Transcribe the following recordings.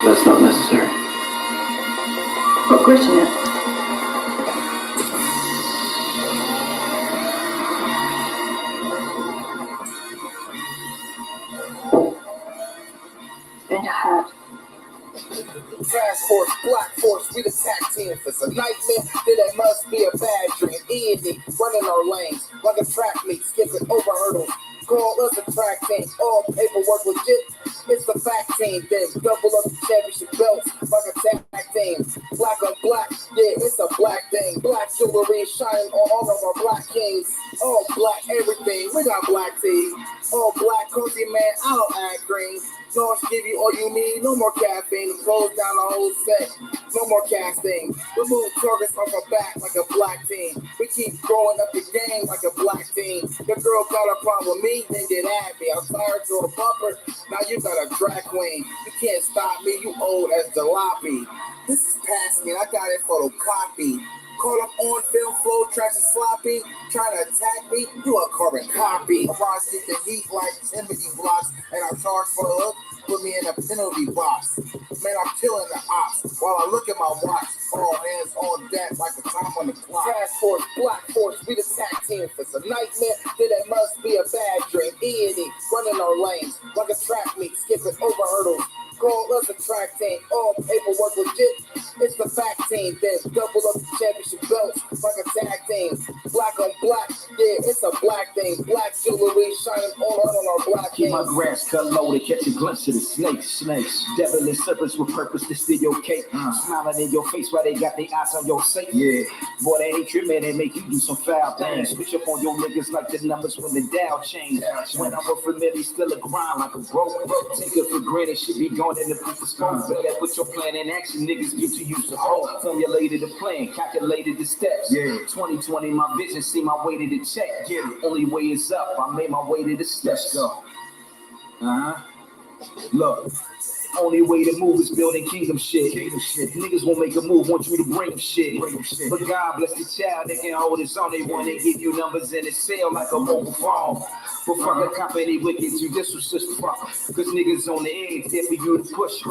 That's not necessary. Of course you know. And a hat. Task Force, Black Force, we the tag team. If it's a nightmare, then it must be a bad dream. E&D, running our lanes, like a track meet, skipping over hurdles. Call us a track team, all paperwork legit. It's the fact team, then double up the championship belts, like a tag team. Black on black, yeah, it's a black thing. Black jewelry shining on all of our black kings. All black everything, we got black tea. All black cozy man, I don't act green. Songs give you all you need, no more caffeine. Close down the whole set, no more casting. Remove targets off our back like a black team. We keep growing up the game like a black team. The girl got a problem with me, then get at me. I'm tired to a bumper, now you got a drag queen. You can't stop me, you old as jalopy. This is past me, I got it photocopy. Caught up on film flow, tracks are sloppy. Trying to attack me, you a carbon copy. I rise to the heat like Timothy blocks, and I charge for the hook, put me in a penalty box. Man, I'm killing the ops while I look at my watch. All hands on deck like the time on the clock. Task Force, Black Force, we the tag team. If it's a nightmare, then it must be a bad dream. E&E, running our lanes like a track meet, skipping over hurdles. Call us a track team, all paperwork legit. It's the fact team, then double up the championship belts like a tag team. Black on black, yeah, it's a black thing. Black jewelry shining all on our black Keep my kings. grass cut low to catch a glimpse of the snakes. Devilish serpents with purpose to steal your cake. Smiling in your face while they got their eyes on your safe. Yeah, boy, that hatred, man, they make you do some foul things. Switch up on your niggas like the numbers when the Dow change. When I'm familiar, still a grind like a broke. Take it for granted, should be going in the proof of smoke. Better put your plan in action, niggas get to use the whole. Formulated the plan, calculated the steps. Yeah, 2020, my vision, see my way to the check. Yeah, only way is up, I made my way to the steps. Go. Look, only way to move is building kingdom shit. Niggas won't make a move, want you to bring them shit. But God bless the child that can hold his own. They want to give you numbers in the cell like a mobile phone. But fuck a cop any wicked, you just was just fuck. Cause niggas on the edge, there for you to push.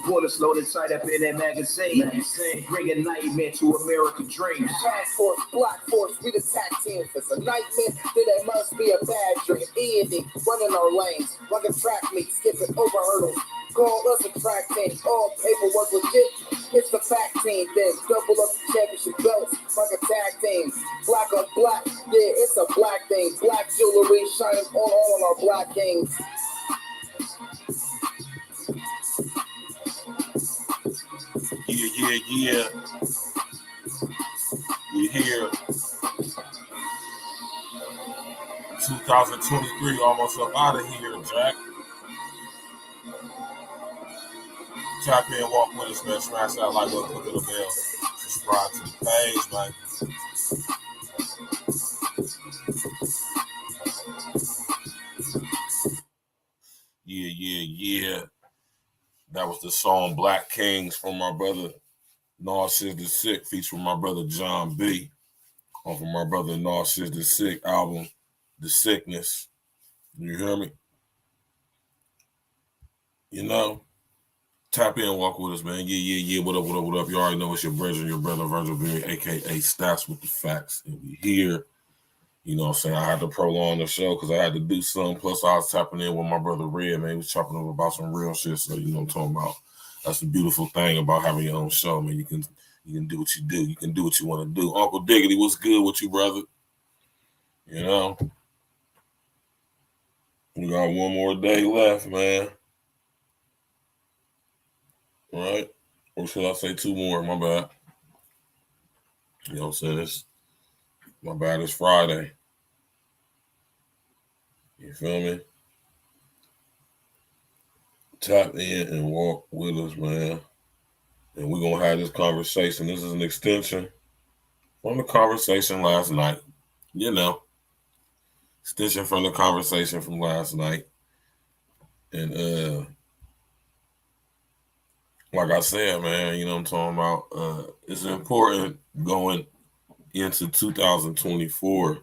Bullets loaded tight up in that magazine. Bringing nightmare to American dreams. Task Force, Black Force, we the tag team. If it's a nightmare, then it must be a bad dream. E&D, running our lanes like a track meet, skipping over hurdles. Call us a track team, all paperwork legit. It's the fact team, then double up the championship belts like a tag team. Black on black, yeah, it's a black thing. Black jewelry shining all on our black kings. Yeah. We here. 2023 almost up out of here, Jack. Tap in, walk with us, man. Smash that like button, click the bell. Subscribe to the page, man. Yeah. That was the song Black Kings from my brother Narcissus the Sick, featuring my brother John B. Off of my brother Narcissus the Sick album, The Sickness. You hear me? You know? Tap in, walk with us, man. Yeah. What up? You already know it's your brother Virgil Berry, a.k.a. Stats with the Facts. And we here. You know what I'm saying? I had to prolong the show because I had to do something. Plus, I was tapping in with my brother Red, man. He was chopping up about some real shit. So, you know what I'm talking about. That's the beautiful thing about having your own show, man. You can do what you do. You can do what you want to do. Uncle Diggity, what's good with you, brother? You know? We got one more day left, man. Right? Or should I say two more? My bad. You know what I'm saying? My bad, it's Friday. You feel me? Tap in and walk with us, man. And we're going to have this conversation. This is an extension from the conversation last night. You know, extension from the conversation from last night. And like I said, man, you know what I'm talking about? It's important going into 2024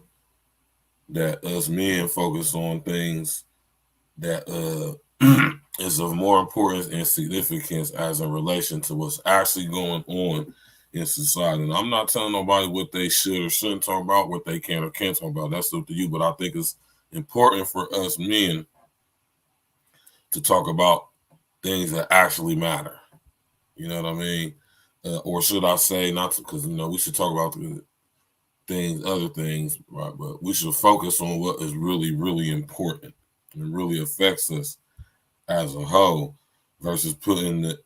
that us men focus on things that is of more importance and significance as in relation to what's actually going on in society. And I'm not telling nobody what they should or shouldn't talk about, what they can or can't talk about. That's up to you. But I think it's important for us men to talk about things that actually matter. You know what I mean? Or should I say, not because, we should talk about the things, other things, right? But we should focus on what is really, really important and really affects us as a whole versus putting the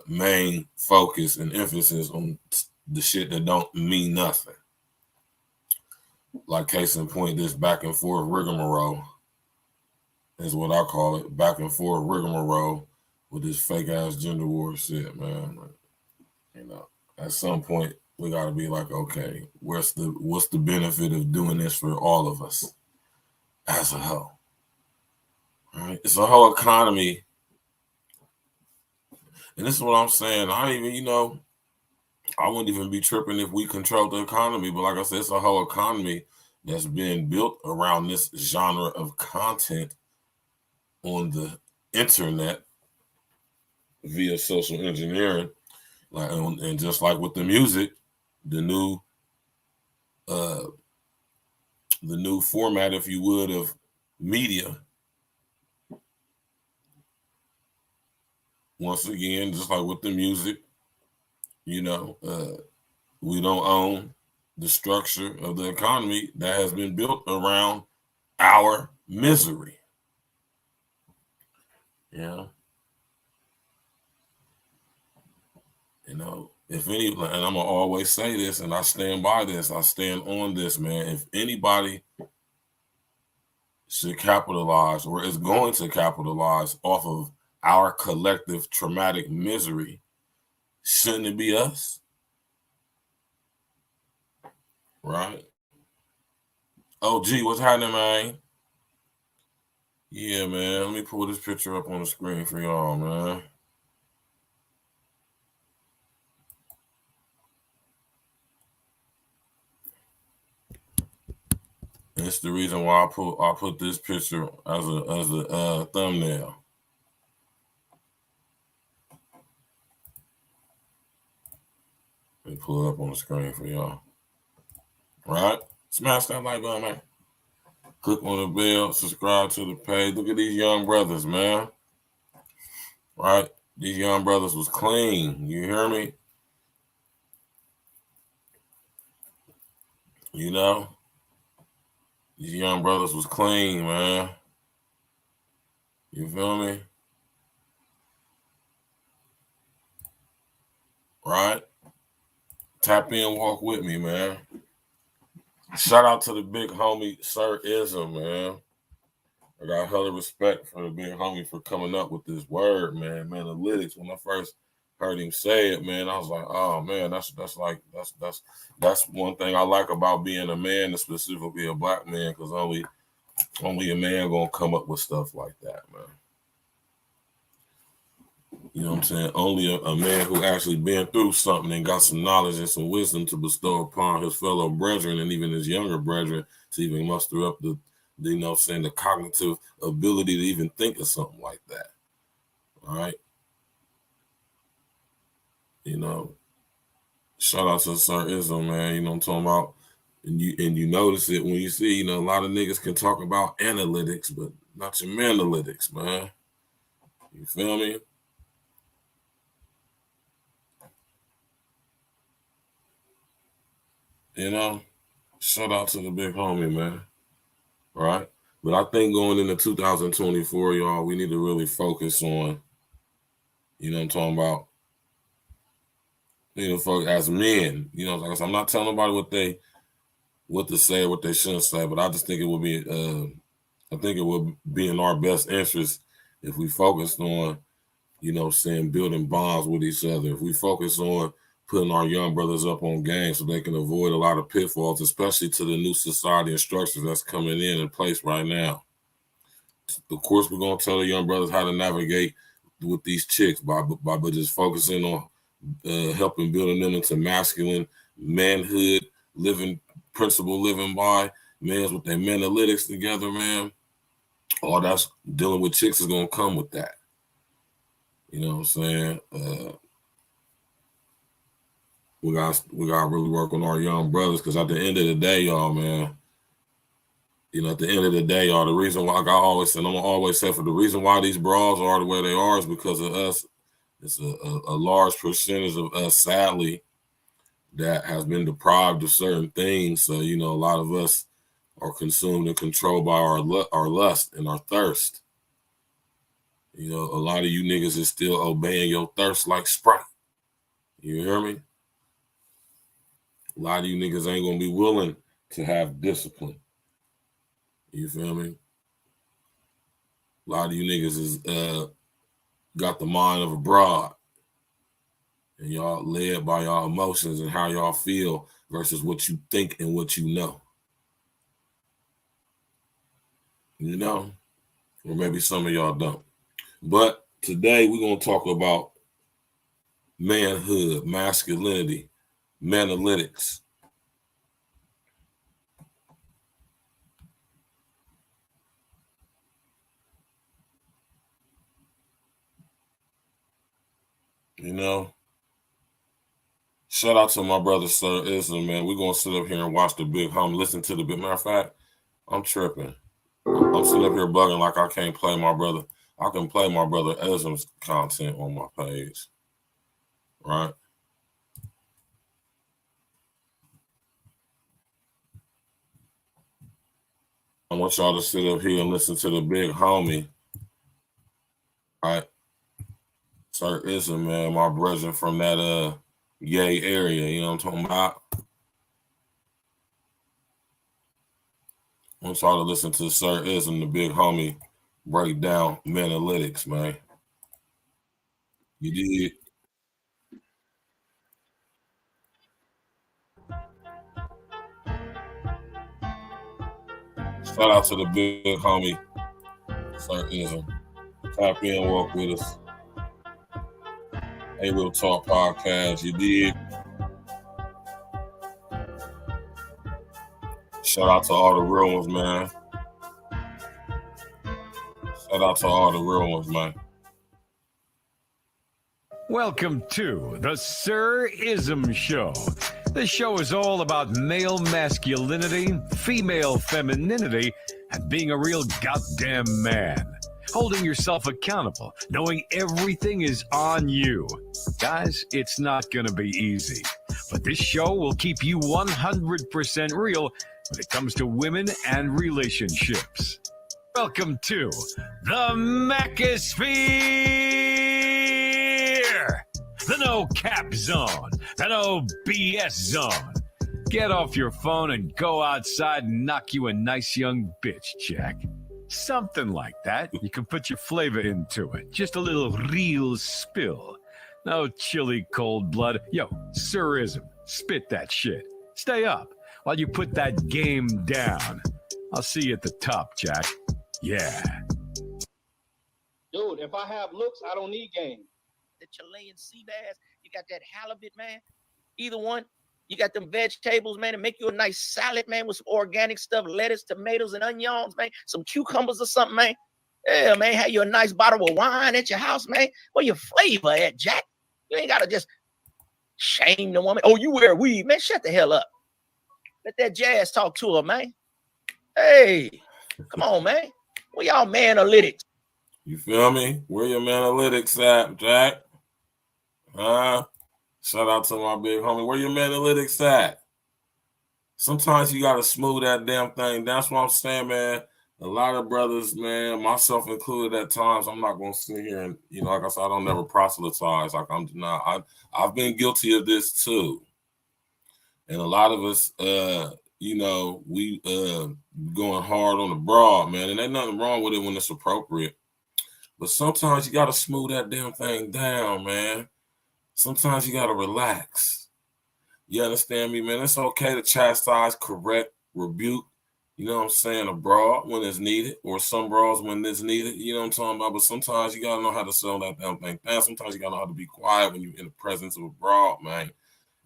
main focus and emphasis on the shit that don't mean nothing. Like case in point, this back and forth rigmarole is what I call it. Back and forth rigmarole with this fake ass gender war shit, man. At some point we gotta be like, okay, what's the benefit of doing this for all of us as a whole? All right, it's a whole economy. And this is what I'm saying. I wouldn't even be tripping if we control the economy. But like I said, it's a whole economy that's been built around this genre of content on the internet via social engineering. And just like with the music, the new format, if you would, of media. Once again, just like with the music, we don't own the structure of the economy that has been built around our misery. Yeah. If any, and I'm gonna always say this, and I stand by this, I stand on this, man. If anybody should capitalize or is going to capitalize off of our collective traumatic misery, shouldn't it be us? Right? Oh, gee, what's happening, man? Yeah, man. Let me pull this picture up on the screen for y'all, man. And it's the reason why I put this picture as a thumbnail. Let me pull it up on the screen for y'all. Right? Smash that like button, man. Click on the bell, subscribe to the page. Look at these young brothers, man. Right? These young brothers was clean. You hear me? These young brothers was clean, man. You feel me? Right? Tap in, walk with me, man. Shout out to the big homie, Sir Ism, man. I got hella respect for the big homie for coming up with this word, man. Manalytics. When I first heard him say it, man, I was like, oh man, that's one thing I like about being a man, and specifically a black man, because only a man gonna come up with stuff like that, man. You know what I'm saying? Only a man who actually been through something and got some knowledge and some wisdom to bestow upon his fellow brethren and even his younger brethren to even muster up the cognitive ability to even think of something like that. All right. Shout out to Sir Ism, man. You know what I'm talking about? And you notice it when you see, a lot of niggas can talk about analytics, but not your manalytics, man. You feel me? Shout out to the big homie, man. Right? But I think going into 2024, y'all, we need to really focus on, what I'm talking about, as men, like I said, I'm not telling nobody what to say or what they shouldn't say, but I just think it would be, in our best interest if we focused on, building bonds with each other. If we focus on putting our young brothers up on game so they can avoid a lot of pitfalls, especially to the new society and structures that's coming in place right now. Of course, we're going to tell the young brothers how to navigate with these chicks by just focusing on helping building them into masculine manhood, principle living by, mans with their manalytics together, man. All that's dealing with chicks is going to come with that. You know what I'm saying? We got to really work on our young brothers, because at the end of the day, y'all, man, you know, at the end of the day, y'all, the reason why, like I always say, and I'm gonna always say, for the reason why these brawls are the way they are is because of us. It's a large percentage of us, sadly, that has been deprived of certain things. So, you know, a lot of us are consumed and controlled by our lust and our thirst. You know, a lot of you niggas is still obeying your thirst like Sprite. You hear me? A lot of you niggas ain't gonna be willing to have discipline. You feel me? A lot of you niggas is got the mind of a broad, and y'all led by y'all emotions and how y'all feel versus what you think and what you know. You know? Or maybe some of y'all don't. But today we're gonna talk about manhood, masculinity, manalytics. You know, shout out to my brother, Sir Islam, man. We're going to sit up here and watch the big homie, listen to the big. Matter of fact, I'm tripping. I'm sitting up here bugging like I can't play my brother. I can play my brother Islam's content on my page, right? I want y'all to sit up here and listen to the big homie, right? Sir Islam, man, my brother from that gay area, you know what I'm talking about? I want y'all to listen to Sir Islam, the big homie, break down Manalytics, man. You did. Shout out to the big homie, Sir Islam. Tap in, walk with us. Hey, Real Talk Podcast. You did. Shout out to all the real ones, man. Shout out to all the real ones, man. Welcome to the Sir Ism Show. This show is all about male masculinity, female femininity, and being a real goddamn man. Holding yourself accountable, knowing everything is on you. Guys, it's not going to be easy. But this show will keep you 100% real when it comes to women and relationships. Welcome to the Macosphere, the no cap zone, the no BS zone. Get off your phone and go outside and knock you a nice young bitch, Jack. Something like that. You can put your flavor into it. Just a little real spill. No chilly cold blood. Yo, Sirism, spit that shit. Stay up while you put that game down. I'll see you at the top, Jack. Yeah. Dude, if I have looks, I don't need game. The Chilean sea bass, you got that halibut, man. Either one. You got them vegetables, man, and make you a nice salad, man, with some organic stuff, lettuce, tomatoes, and onions, man. Some cucumbers or something, man. Yeah, man, have you a nice bottle of wine at your house, man. Where your flavor at, Jack? You ain't got to just shame the woman. Oh, you wear weed, man. Shut the hell up. Let that jazz talk to her, man. Hey, come on, man. Where y'all manalytics? You feel me? Where your manalytics at, Jack? Shout out to my big homie. Where your manalytics at? Sometimes you got to smooth that damn thing. That's what I'm saying, man. A lot of brothers, man, myself included at times, I'm not going to sit here and, you know, like I said, I don't never proselytize. Like I'm not, I've been guilty of this too. And a lot of us, you know, we going hard on the broad, man. And ain't nothing wrong with it when it's appropriate. But sometimes you got to smooth that damn thing down, man. Sometimes you got to relax. You understand me, man? It's okay to chastise, correct, rebuke, you know what I'm saying, a broad when it's needed, or some broads when it's needed, you know what I'm talking about? But sometimes you got to know how to settle that damn thing down. Sometimes you got to know how to be quiet when you're in the presence of a broad, man,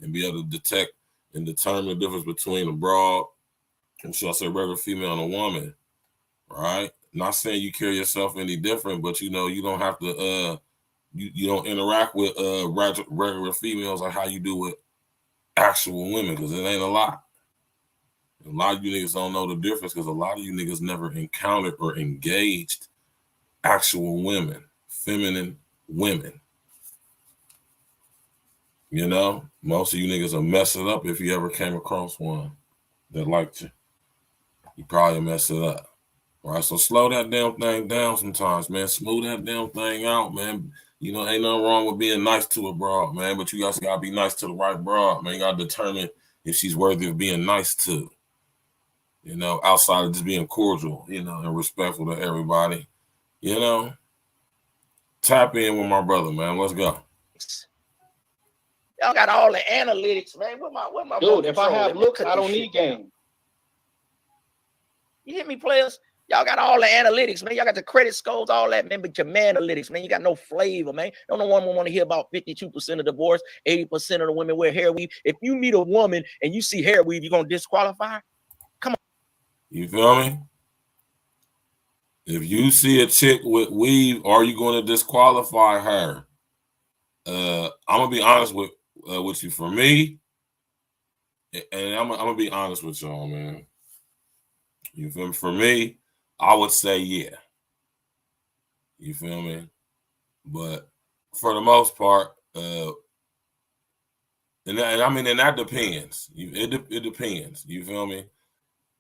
and be able to detect and determine the difference between a broad and, shall I say, regular female and a woman, right? Not saying you carry yourself any different, but, you know, you don't have to you don't interact with regular females like how you do with actual women, because it ain't a lot. A lot of you niggas don't know the difference because a lot of you niggas never encountered or engaged actual women, feminine women. You know, most of you niggas will mess it up if you ever came across one that liked you. You probably mess it up. All right, so slow that damn thing down sometimes, man. Smooth that damn thing out, man. You know, ain't nothing wrong with being nice to a broad, man, but you guys gotta be nice to the right broad, man. You gotta determine if she's worthy of being nice to, you know, outside of just being cordial, you know, and respectful to everybody, you know. Tap in with my brother, man. Let's go. Y'all got all the analytics, man. Where my dude? If I have looks, I don't need game. You hear me, players? Y'all got all the analytics, man. Y'all got the credit scores, all that, man. But your MANALYTICS, man, you got no flavor, man. Don't no woman want to hear about 52% of divorce, 80% of the women wear hair weave. If you meet a woman and you see hair weave, you gonna disqualify her? Come on. You feel me? If you see a chick with weave, are you going to disqualify her? I'm gonna be honest with you. For me, and I'm gonna be honest with y'all, man. You feel me? For me, I would say yeah. You feel me? But for the most part, and I mean, and that depends. It depends. You feel me?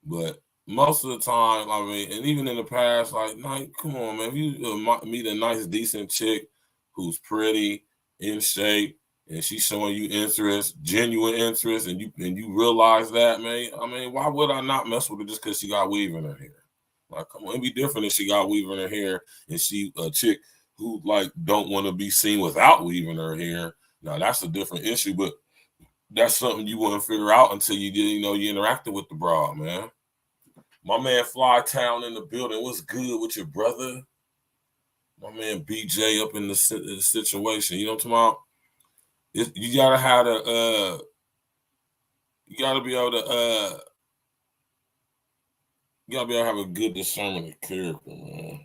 But most of the time, I mean, and even in the past, like come on, man. If you meet a nice, decent chick who's pretty, in shape, and she's showing you interest, genuine interest, and you realize that, man. I mean, why would I not mess with her just because she got weave in her hair? Like, come on, it'd be different if she got weave in her hair and she a chick who like don't want to be seen without weave in her hair. Now that's a different issue, but that's something you want to figure out until you interacted with the broad, man. My man Fly Town in the building. What's good with your brother? My man BJ up in the situation. You know what I'm talking about? You gotta have you gotta be able to have a good discernment of character, man.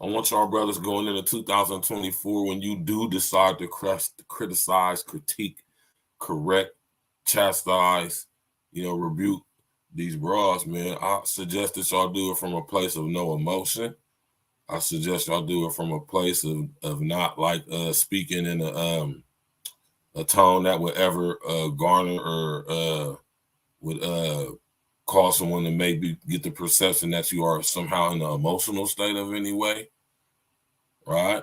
I want y'all brothers going into 2024 when you do decide to criticize, critique, correct, chastise, rebuke these broads, man. I suggest that y'all do it from a place of no emotion. I suggest y'all do it from a place of not like speaking in a tone that would ever garner or would cause someone to maybe get the perception that you are somehow in an emotional state of any way, right?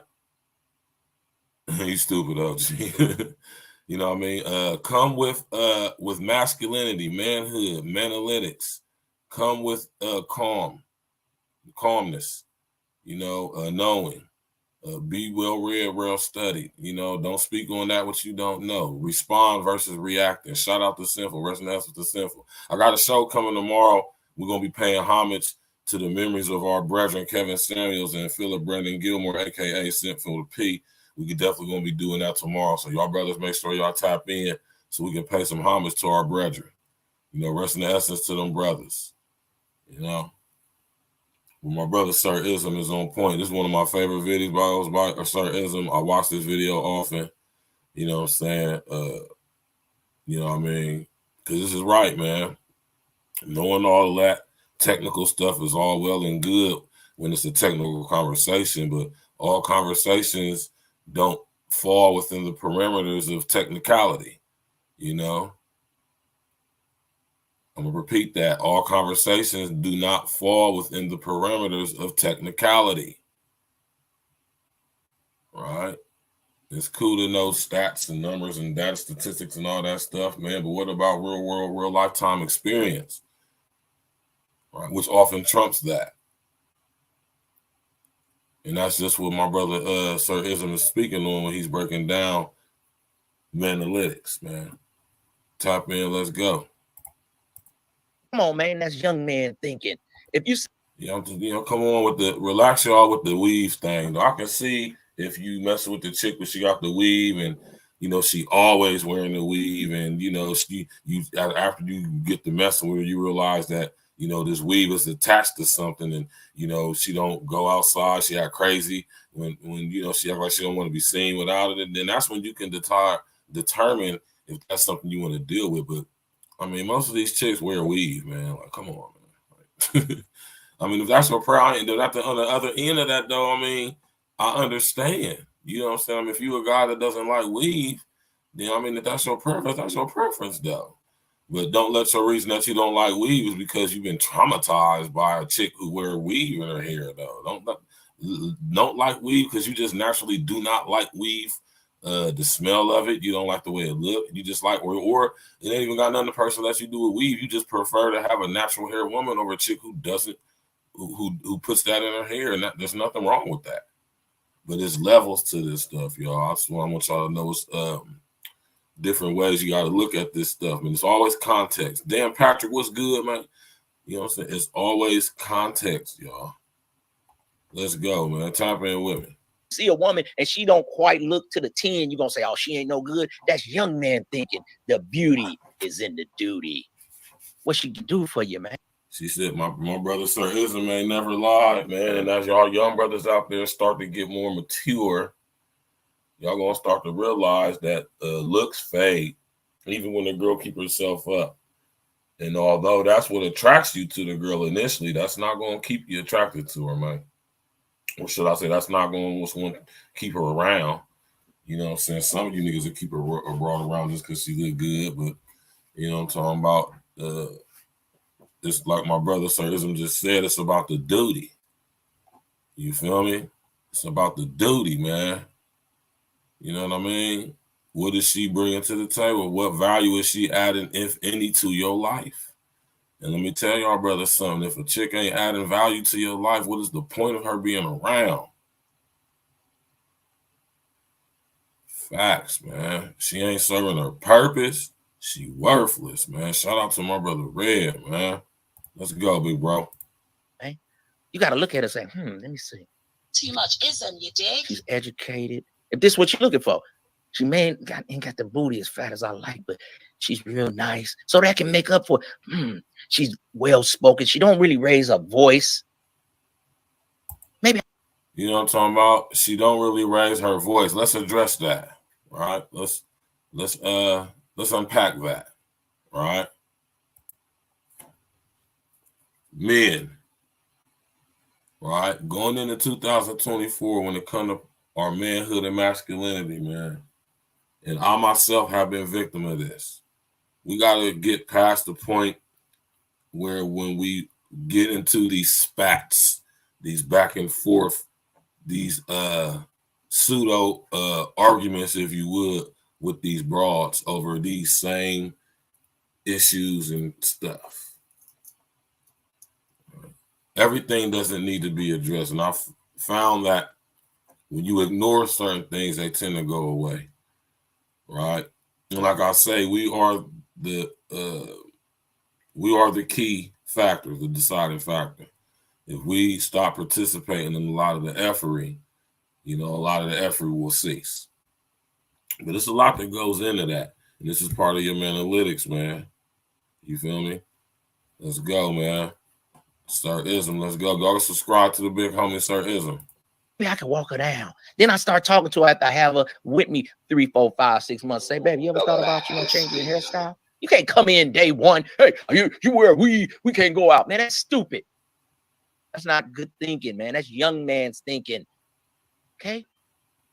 You stupid, OG. You know what I mean? Come with masculinity, manhood, manalytics. Come with calmness. Knowing, be well read, well studied. Don't speak on that what you don't know. Respond versus reacting. Shout out to Sinful. Rest in peace with the Sinful. I got a show coming tomorrow. We're gonna be paying homage to the memories of our brethren Kevin Samuels and Philip Brendan Gilmore, aka Sinful P. We could definitely gonna be doing that tomorrow. So y'all brothers, make sure y'all tap in so we can pay some homage to our brethren. Rest in the essence to them brothers. Well, my brother Sir Ism is on point. This is one of my favorite videos by Sir Ism. I watch this video often. You know what I'm saying? You know what I mean? Because this is right, man. Knowing all of that technical stuff is all well and good when it's a technical conversation, but all conversations don't fall within the parameters of technicality, I'm going to repeat that. All conversations do not fall within the parameters of technicality. Right? It's cool to know stats and numbers and data statistics and all that stuff, man. But what about real world, real lifetime experience? Right? Which often trumps that. And that's just what my brother Sir Ism is speaking on when he's breaking down MANALYTICS, man. Tap in, let's go. Come on, man. That's young man thinking. If you come on with the relax y'all with the weave thing. I can see if you messing with the chick but she got the weave and she always wearing the weave and you after you get the messing with her, you realize that you know, this weave is attached to something, and you know, she don't go outside, she act crazy when you know, she act like she don't want to be seen without it, and then that's when you can determine if that's something you want to deal with. But I mean, most of these chicks wear weave, man. Like, come on, man. Like, I mean, if that's your problem, and on the other end of that, though, I mean, I understand. You know what I'm saying? I mean, if you're a guy that doesn't like weave, then I mean, if that's your preference, though. But don't let your reason that you don't like weave is because you've been traumatized by a chick who wear weave in her hair, though. Don't like weave because you just naturally do not like weave. The smell of it, you don't like the way it looks. You just like, or it ain't even got nothing personal that you do with weave. You just prefer to have a natural hair woman over a chick who doesn't, who puts that in her hair, and there's nothing wrong with that. But there's levels to this stuff, y'all. That's what I want y'all to know. Is different ways you got to look at this stuff. I mean, it's always context. Damn, Patrick, what's good, man? You know what I'm saying? It's always context, y'all. Let's go, man. Tap in with me. See a woman and she don't quite look to the 10, you're gonna say, oh, she ain't no good. That's young man thinking. The beauty is in the duty. What she can do for you, man? She said, my brother Sir Ism ain't never lied, man. And as y'all young brothers out there start to get more mature, y'all gonna start to realize that looks fade, even when the girl keep herself up. And although that's what attracts you to the girl initially, that's not gonna keep you attracted to her, man. Or should I say, that's not going to keep her around. You know what I'm saying? Some of you niggas will keep her brought around just because she look good, but you know what I'm talking about? It's like my brother Sir Ism just said, it's about the duty. You feel me? It's about the duty, man. You know what I mean? What is she bringing to the table? What value is she adding, if any, to your life? And let me tell y'all, brother, something. If a chick ain't adding value to your life, what is the point of her being around? Facts, man. She ain't serving her purpose. She worthless, man. Shout out to my brother Red, man. Let's go, big bro. Hey, you got to look at her and say, let me see. Too much ism, you dig? She's educated. If this is what you're looking for, she ain't got the booty as fat as I like, but she's real nice. So that can make up for, she's well-spoken. She don't really raise her voice. Maybe. You know what I'm talking about? She don't really raise her voice. Let's address that, right? Let's unpack that, right? Men, right? Going into 2024, when it comes to our manhood and masculinity, man, and I myself have been victim of this. We got to get past the point where when we get into these spats, these back and forth, these pseudo arguments, if you would, with these broads over these same issues and stuff. Everything doesn't need to be addressed. And I've found that when you ignore certain things, they tend to go away. Right. And like I say, we are the key factor, the deciding factor. If we stop participating in a lot of the efforting, you know, a lot of the effort will cease. But it's a lot that goes into that. And this is part of your MANALYTICS, man. You feel me? Let's go, man. Sir Ism, let's go. Go subscribe to the big homie Sir Ism. I can walk her down. Then I start talking to her after I have her with me 3, 4, 5, 6 months. Say, baby, you ever thought about changing your hairstyle? You can't come in day one. Hey, you wear weave. We can't go out. Man, that's stupid. That's not good thinking, man. That's young man's thinking. Okay?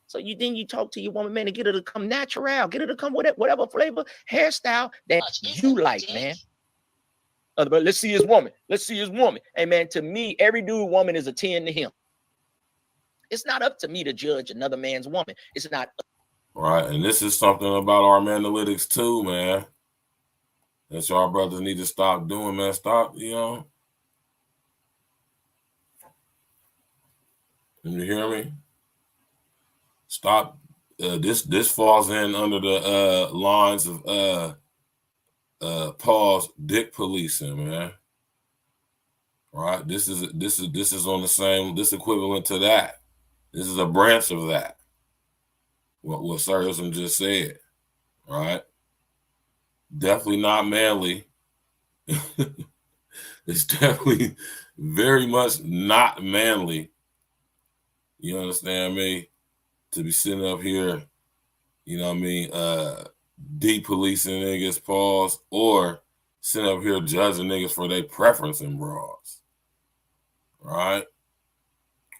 So you talk to your woman, man, and get her to come natural. Get her to come with whatever flavor hairstyle that you like, man. But let's see his woman. Let's see his woman. Hey, man, to me, every dude woman is a 10 to him. It's not up to me to judge another man's woman. It's not. Right. And this is something about our MANALYTICS too, man. That's what our brothers need to stop doing, man. Stop, you know. Can you hear me? Stop. This falls in under the lines of Paul's dick policing, man. Right. This is on the same. This equivalent to that. This is a branch of that. What Sir Ism just said, right? Definitely not manly It's definitely very much not manly. You understand me? To be sitting up here, you know what I mean, de-policing niggas, pause, or sitting up here judging niggas for their preference in bras, right?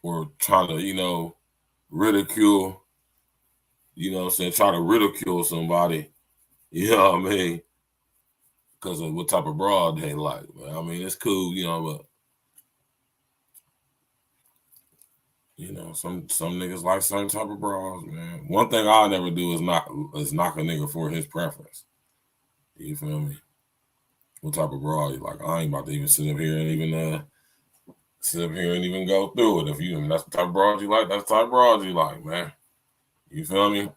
Or trying to, you know, ridicule, you know what I'm saying, try to ridicule somebody, you know what I mean, because of what type of bra they like, man. I mean, it's cool, you know, but you know, some niggas like certain type of bras, man. One thing I'll never do is knock a nigga for his preference. You feel me? What type of bra you like? I ain't about to even sit up here and even go through it. If you that's the type of bras you like, that's the type of bras you like, man. You feel me?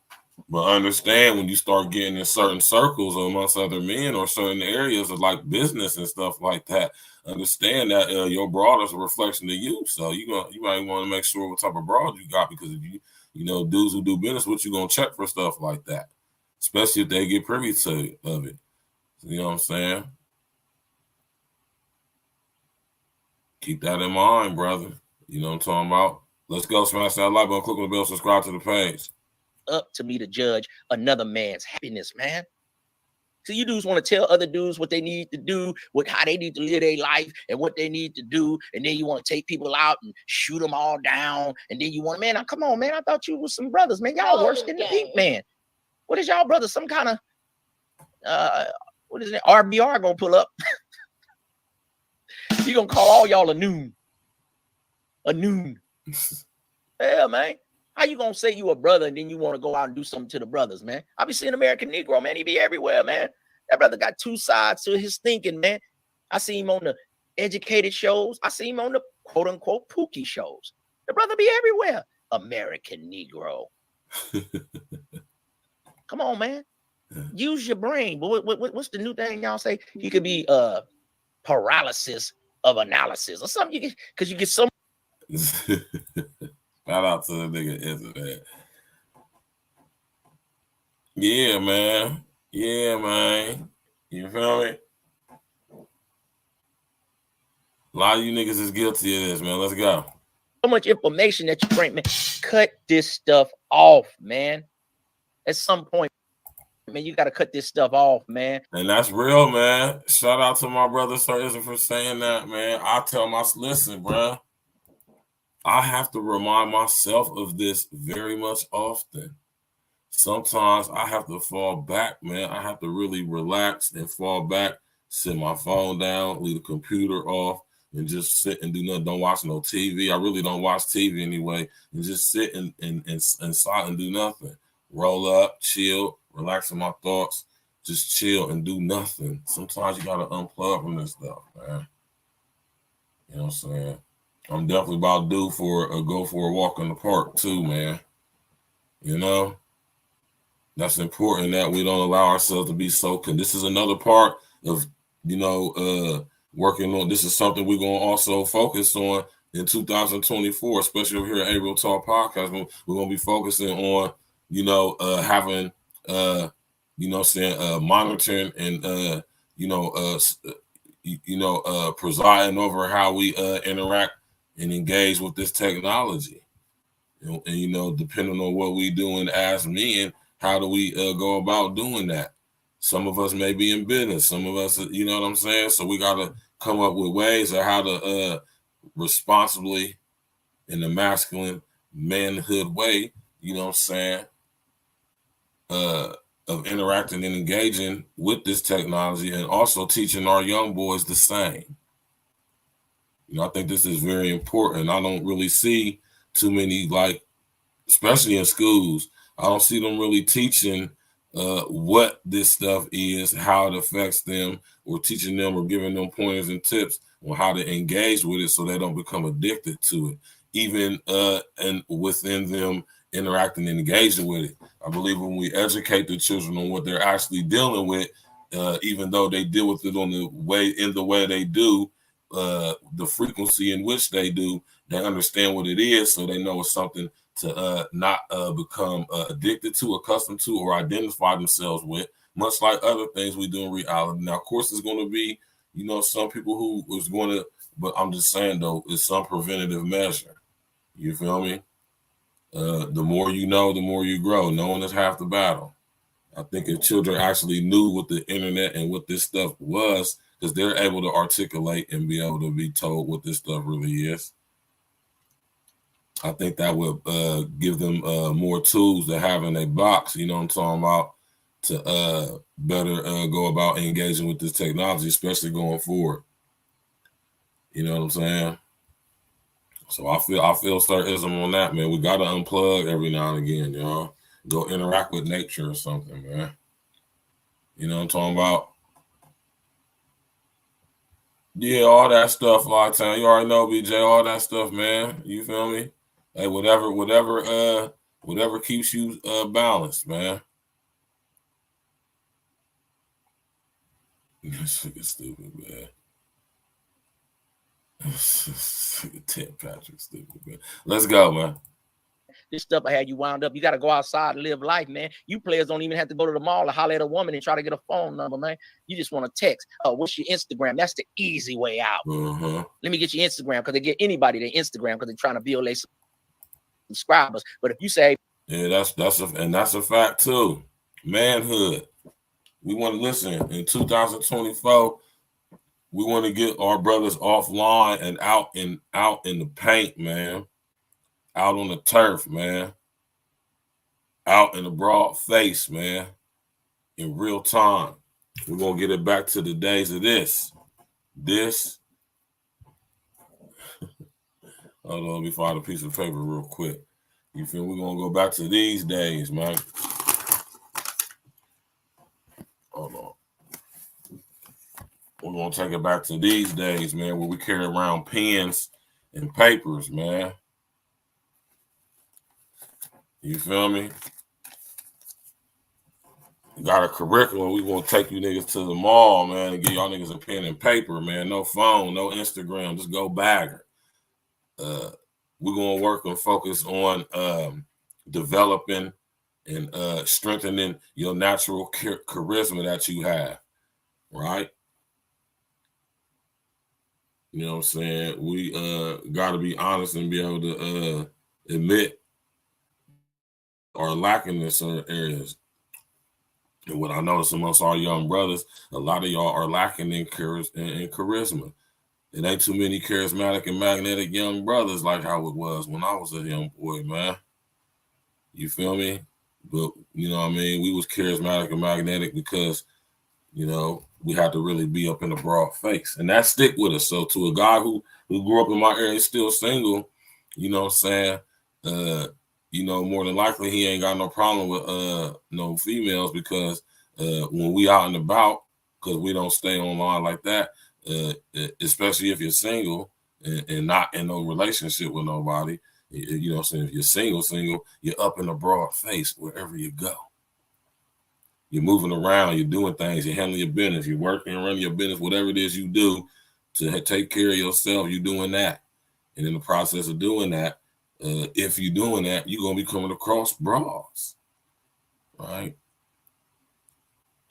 But understand when you start getting in certain circles amongst other men or certain areas of like business and stuff like that, understand that your bra is a reflection of you. So you might want to make sure what type of bra you got, because if you know dudes who do business with you gonna check for stuff like that, especially if they get privy to of it. You know what I'm saying? Keep that in mind, brother. You know what I'm talking about? Let's go. Smash that like button, click on the bell, subscribe to the page. Up to me to judge another man's happiness, man. So you dudes want to tell other dudes what they need to do, how they need to live their life and what they need to do, and then you want to take people out and shoot them all down, and then you want, man, come on, man, I thought you was some brothers, man. Y'all worse than the Pink Man. What is y'all brothers? Some kind of what is it? RBR gonna pull up. He gonna call all y'all a noon. Yeah, man. How you gonna say you a brother and then you want to go out and do something to the brothers, man? I be seeing American Negro, man. He be everywhere, man. That brother got two sides to his thinking, man. I see him on the educated shows. I see him on the quote unquote Pookie shows. The brother be everywhere. American Negro. Come on, man. Use your brain. What's the new thing y'all say? You could be paralysis of analysis or something. You get because you get so. Shout out to the nigga Internet. Yeah, man. Yeah, man. You feel me? A lot of you niggas is guilty of this, man. Let's go. So much information that you bring, man. Cut this stuff off, man. At some point, man, you got to cut this stuff off, man. And that's real, man. Shout out to my brother Sir Izzy for saying that, man. I tell listen, bro. I have to remind myself of this very much often. Sometimes I have to fall back, man. I have to really relax and fall back, sit my phone down, leave the computer off, and just sit and do nothing. Don't watch no TV. I really don't watch TV anyway. And just sit and silent and do nothing. Roll up, chill, relax in my thoughts, just chill and do nothing. Sometimes you got to unplug from this stuff, man. You know what I'm saying? I'm definitely about to go for a walk in the park too, man. You know, that's important that we don't allow ourselves to be so. This is another part of, you know, working on. This is something we're going to also focus on in 2024, especially over here at April Talk Podcast. We're going to be focusing on, you know, having, you know, saying monitoring and, presiding over how we interact and engage with this technology. And, you know, depending on what we doing as men, how do we go about doing that? Some of us may be in business. Some of us, you know what I'm saying? So we got to come up with ways of how to responsibly, in the masculine manhood way, you know what I'm saying, of interacting and engaging with this technology, and also teaching our young boys the same. You know, I think this is very important. I don't really see too many, like, especially in schools, I don't see them really teaching what this stuff is, how it affects them, or teaching them or giving them pointers and tips on how to engage with it so they don't become addicted to it, even and within them interacting and engaging with it. I believe when we educate the children on what they're actually dealing with, even though they deal with it in the way they do, the frequency in which they do, they understand what it is, so they know it's something to not become addicted to, accustomed to, or identify themselves with, much like other things we do in reality. Now, of course, there's going to be you know, some people who was going to, but I'm just saying though, it's some preventative measure. You feel me? The more you know, the more you grow. Knowing is half the battle. I think if children actually knew what the internet and what this stuff was, because they're able to articulate and be able to be told what this stuff really is, I think that would give them more tools to have in a box, you know what I'm talking about, to better go about engaging with this technology, especially going forward. You know what I'm saying? So I feel certism on that, man. We got to unplug every now and again, y'all. Go interact with nature or something, man. You know what I'm talking about? Yeah, all that stuff, a lot of time. You already know, BJ, all that stuff, man. You feel me? Hey, whatever keeps you balanced, man. This nigga stupid, man. Ted Patrick stupid, man. Let's go, man. This stuff will have you wound up. You got to go outside and live life, man. You players don't even have to go to the mall or holler at a woman and try to get a phone number, man. You just want to text. Oh, what's your Instagram? That's the easy way out. Let me get your Instagram, because they get anybody their Instagram because they're trying to build their subscribers. But if you say, yeah, that's a fact too. Manhood. We want to listen in 2024. We want to get our brothers offline and out in the paint, man. Out on the turf, man. Out in the broad face, man. In real time. We're going to get it back to the days of this. Hold on, let me find a piece of paper real quick. You feel we're going to go back to these days, man. Hold on. We're going to take it back to these days, man, where we carry around pens and papers, man. You feel me? We got a curriculum. We want to take you niggas to the mall, man, and give y'all niggas a pen and paper, man. No phone, no Instagram. Just go bagger. We're going to work and focus on developing and strengthening your natural charisma that you have, right? You know what I'm saying? We got to be honest and be able to admit are lacking in certain areas. And what I notice amongst our young brothers, a lot of y'all are lacking in charisma. It ain't too many charismatic and magnetic young brothers like how it was when I was a young boy, man. You feel me? But, you know what I mean? We was charismatic and magnetic because, you know, we had to really be up in the broad face. And that stick with us. So to a guy who grew up in my area, still single, you know what I'm saying? You know, more than likely he ain't got no problem with no females, because when we out and about, because we don't stay online like that, especially if you're single and not in no relationship with nobody, you know what I'm saying? If you're single, you're up in the broad face wherever you go. You're moving around, you're doing things, you're handling your business, you're working and running your business, whatever it is you do to take care of yourself, you're doing that. And in the process of doing that, if you're doing that, you're going to be coming across broads, right?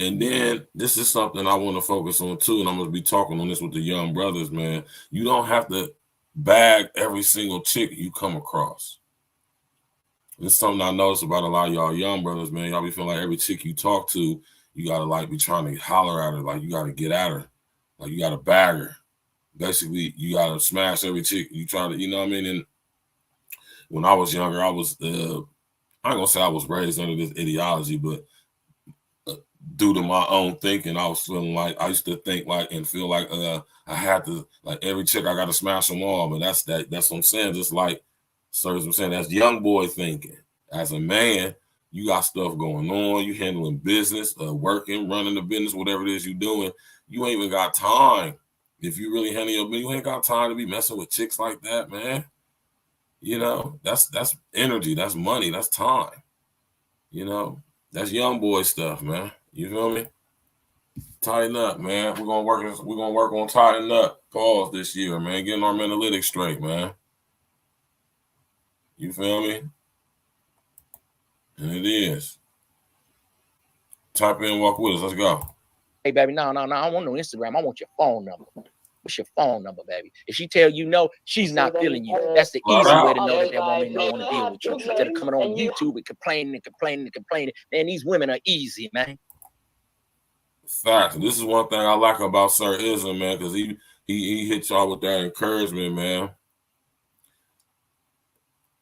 And then this is something I want to focus on too, and I'm going to be talking on this with the young brothers, man. You don't have to bag every single chick you come across. It's something I notice about a lot of y'all young brothers, man. Y'all be feeling like every chick you talk to, you got to like be trying to holler at her, like you got to get at her, like you got to bag her. Basically, you got to smash every chick you try to, you know what I mean? And when I was younger, I was, I ain't gonna say I was raised under this ideology, but due to my own thinking, I was feeling like, I used to think like and feel like I had to, like every chick I got to smash them all. But that's what I'm saying. Just like, so I'm saying, that's young boy thinking. As a man, you got stuff going on. You handling business, working, running the business, whatever it is you doing. You ain't even got time. If you really handle your business, you ain't got time to be messing with chicks like that, man. You know, that's energy, that's money, that's time. You know, that's young boy stuff, man. You feel me? Tighten up, man. We're gonna work on tighten up. Pause this year, man. Getting our MANALYTICS straight, man. You feel me? And it is. Type in, walk with us. Let's go. Hey, baby, no, I don't want no Instagram. I want your phone number. What's your phone number, baby? If she tell you no, she's not feeling you. That's the easy way to know that that woman don't want to deal with you. Instead of coming on YouTube and complaining. Man, these women are easy, man. Facts. This is one thing I like about Sir Ism, man, because he hits y'all with that encouragement, man.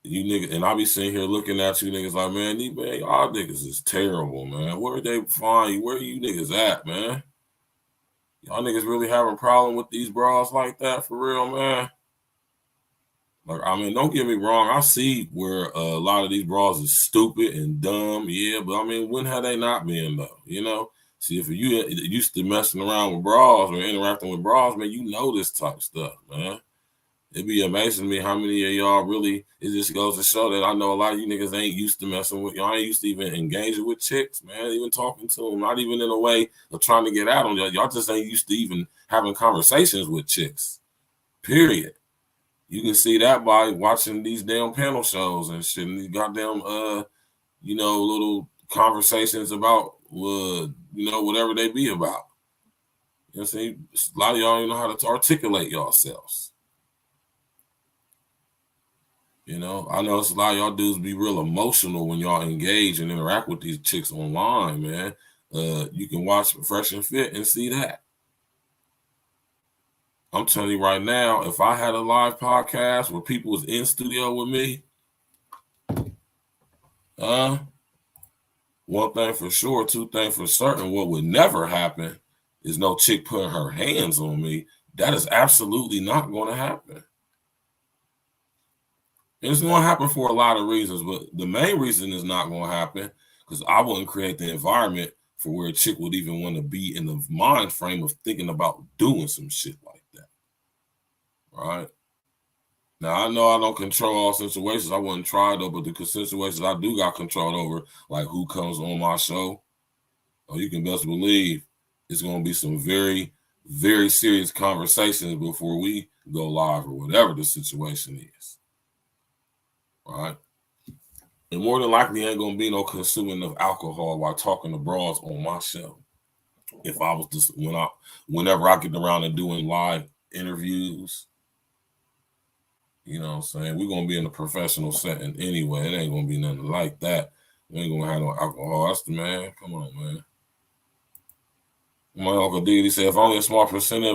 You niggas, and I be sitting here looking at you niggas like, man, y'all niggas is terrible, man. Where they find you? Where you niggas at, man? Y'all niggas really having a problem with these bras like that for real, man? Like, I mean, don't get me wrong. I see where a lot of these bras is stupid and dumb, yeah, but I mean, when have they not been, though? You know? See, if you used to messing around with bras or interacting with bras, man, you know this type of stuff, man. It'd be amazing to me how many of y'all really, it just goes to show that I know a lot of you niggas ain't used to messing with, y'all ain't used to even engaging with chicks, man, even talking to them, not even in a way of trying to get out on y'all. Y'all just ain't used to even having conversations with chicks, period. You can see that by watching these damn panel shows and shit, and these goddamn, little conversations about, whatever they be about. You know what I'm saying? A lot of y'all don't know how to articulate yourselves. You know, I know it's a lot of y'all dudes be real emotional when y'all engage and interact with these chicks online, man. You can watch Fresh and Fit and see that. I'm telling you right now, if I had a live podcast where people was in studio with me, one thing for sure, two things for certain, what would never happen is no chick putting her hands on me. That is absolutely not going to happen. And it's going to happen for a lot of reasons, but the main reason is not going to happen because I wouldn't create the environment for where a chick would even want to be in the mind frame of thinking about doing some shit like that. Right? Now, I know I don't control all situations. I wouldn't try, though, but the situations I do got control over, like who comes on my show, you can best believe it's going to be some very, very serious conversations before we go live or whatever the situation is. Right? And more than likely ain't gonna be no consuming of alcohol while talking to bras on my show. If I was just whenever I get around and doing live interviews, you know what I'm saying? We're gonna be in a professional setting anyway. It ain't gonna be nothing like that. We ain't gonna have no alcohol. That's the man. Come on, man. My Uncle D said if only a small percentage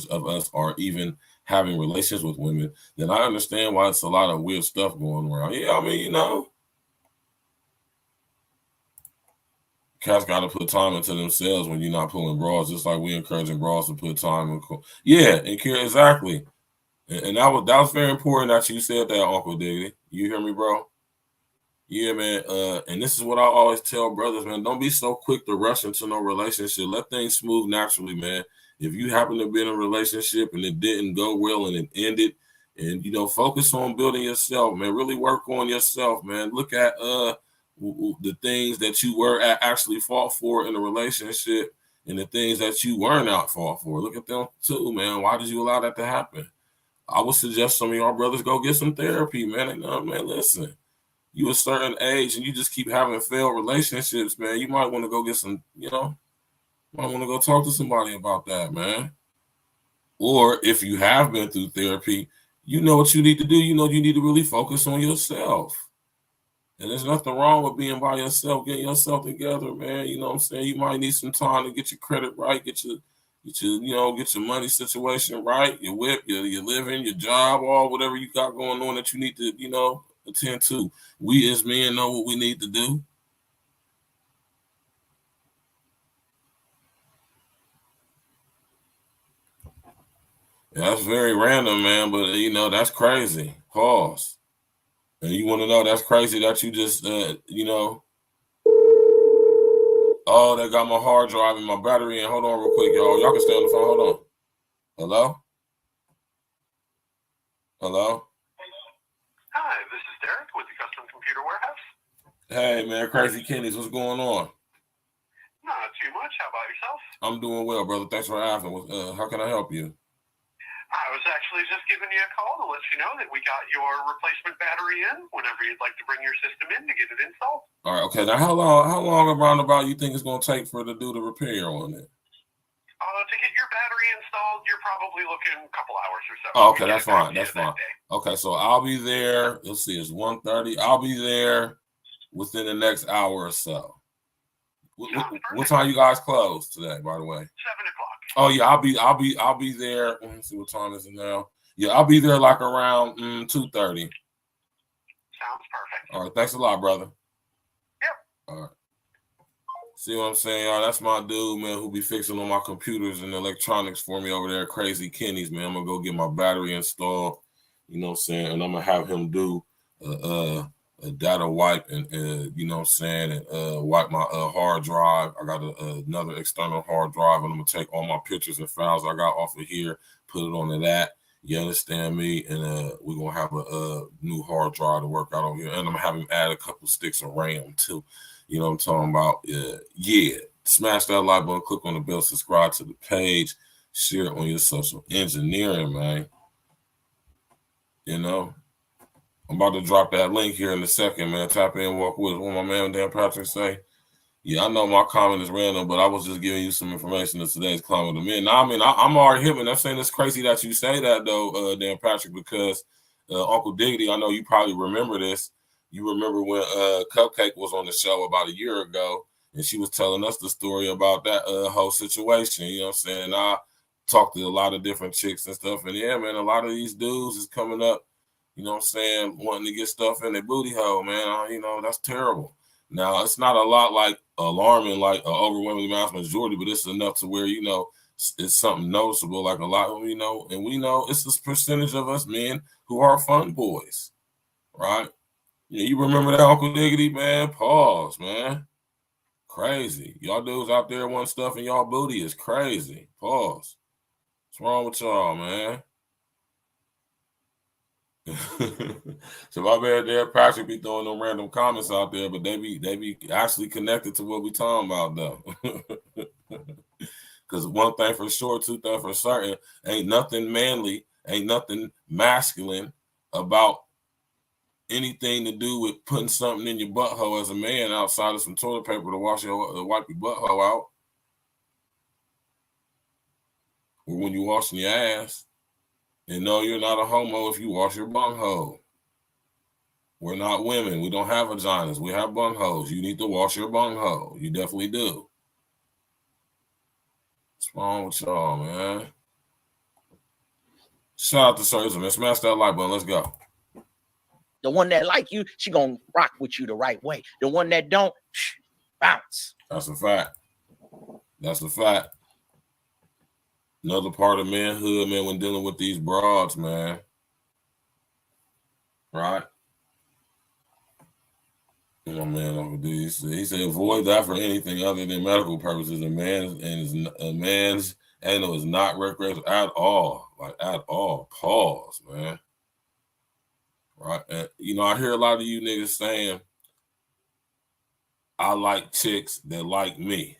of us are even having relations with women, then I understand why it's a lot of weird stuff going around. Yeah, I mean, cats got to put time into themselves when you're not pulling bras, just like we encouraging bras to put time in. Yeah, and exactly. And that was very important that you said that, Uncle Diggity. You hear me, bro? Yeah, man. And this is what I always tell brothers, man. Don't be so quick to rush into no relationship. Let things smooth naturally, man. If you happen to be in a relationship and it didn't go well and it ended, and focus on building yourself, man. Really work on yourself, man. Look at the things that you were actually fought for in a relationship and the things that you were not fought for. Look at them too, man. Why did you allow that to happen? I would suggest some of y'all brothers go get some therapy, man. Man, listen. You a certain age and you just keep having failed relationships, man. You might want to go get some, might want to go talk to somebody about that, man. Or if you have been through therapy, you know what you need to do. You need to really focus on yourself. And there's nothing wrong with being by yourself, getting yourself together, man. You know what I'm saying? You might need some time to get your credit right, get your money situation right, your whip, your living, your job, or whatever you got going on that you need to, attend to. We as men know what we need to do. Yeah, that's very random, man, but that's crazy. Pause. And you want to know that's crazy that you just oh, they got my hard drive and my battery in. Hold on real quick, y'all. Y'all can stay on the phone. Hold on. Hello? Hello? Hi, this is Derek with the Custom Computer Warehouse. Hey, man, Crazy Kenny's, what's going on? Not too much. How about yourself? I'm doing well, brother. Thanks for asking. How can I help you? I was actually just giving you a call to let you you know that we got your replacement battery in whenever you'd like to bring your system in to get it installed. All right, okay. Now, how long around about you think it's going to take for to do the repair on it? To get your battery installed, you're probably looking a couple hours or so. Oh, okay, that's fine. That's fine. Okay, so I'll be there. Let's see, it's 1:30. I'll be there within the next hour or so. What time you guys close today, by the way? 7 o'clock. Oh yeah, I'll be there. Let's see what time is it now. Yeah, I'll be there like around 2:30. Sounds perfect. All right, thanks a lot, brother. Yep. All right. See what I'm saying, y'all? That's my dude, man, who be fixing on my computers and electronics for me over there at Crazy Kenny's, man. I'm gonna go get my battery installed, you know what I'm saying, and I'm gonna have him do a data wipe and you know what I'm saying, and wipe my hard drive. I got another external hard drive, and I'm gonna take all my pictures and files I got off of here, put it onto that. You understand me? And we're gonna have a new hard drive to work out on here, and I'm gonna have him add a couple sticks of RAM too. You know what I'm talking about? Yeah. Smash that like button, click on the bell, subscribe to the page, share it on your social engineering, man. You know, I'm about to drop that link here in a second, man. Tap in, walk with us. What my man Dan Patrick say? Yeah, I know my comment is random, but I was just giving you some information of today's comment of men. Now, I mean, I'm already hip, and I'm saying it's crazy that you say that, though, Dan Patrick, because Uncle Diggity, I know you probably remember this. You remember when Cupcake was on the show about a year ago, and she was telling us the story about that whole situation. You know what I'm saying? I talked to a lot of different chicks and stuff, and yeah, man, a lot of these dudes is coming up, you know what I'm saying, wanting to get stuff in their booty hole, man. You know, that's terrible. Now, it's not a lot like alarming, like an overwhelming majority, but it's enough to where, you know, it's something noticeable, like a lot, you know, and we know it's this percentage of us men who are fun boys, right? Yeah, you remember that, Uncle Diggity, man? Pause, man. Crazy. Y'all dudes out there wanting stuff in y'all booty is crazy. Pause. What's wrong with y'all, man? So my man there, Patrick, be throwing them random comments out there, but they be actually connected to what we talking about, though. Because one thing for sure, two things for certain, ain't nothing manly, ain't nothing masculine about anything to do with putting something in your butthole as a man outside of some toilet paper to wipe your butthole out, or when you washing your ass. And no, you're not a homo if you wash your bunghole. We're not women. We don't have vaginas. We have bungholes. You need to wash your bunghole. You definitely do. What's wrong with y'all, man? Shout out to Sirs, man. Smash that like button. Let's go. The one that like you, she gonna rock with you the right way. The one that don't, bounce. That's a fact. That's a fact. Another part of manhood, man, when dealing with these broads, man. Right? My man over there, he said avoid that for anything other than medical purposes. A man's anal is not recreational at all. Like at all. Pause, man. Right? And you know, I hear a lot of you niggas saying, I like chicks that like me.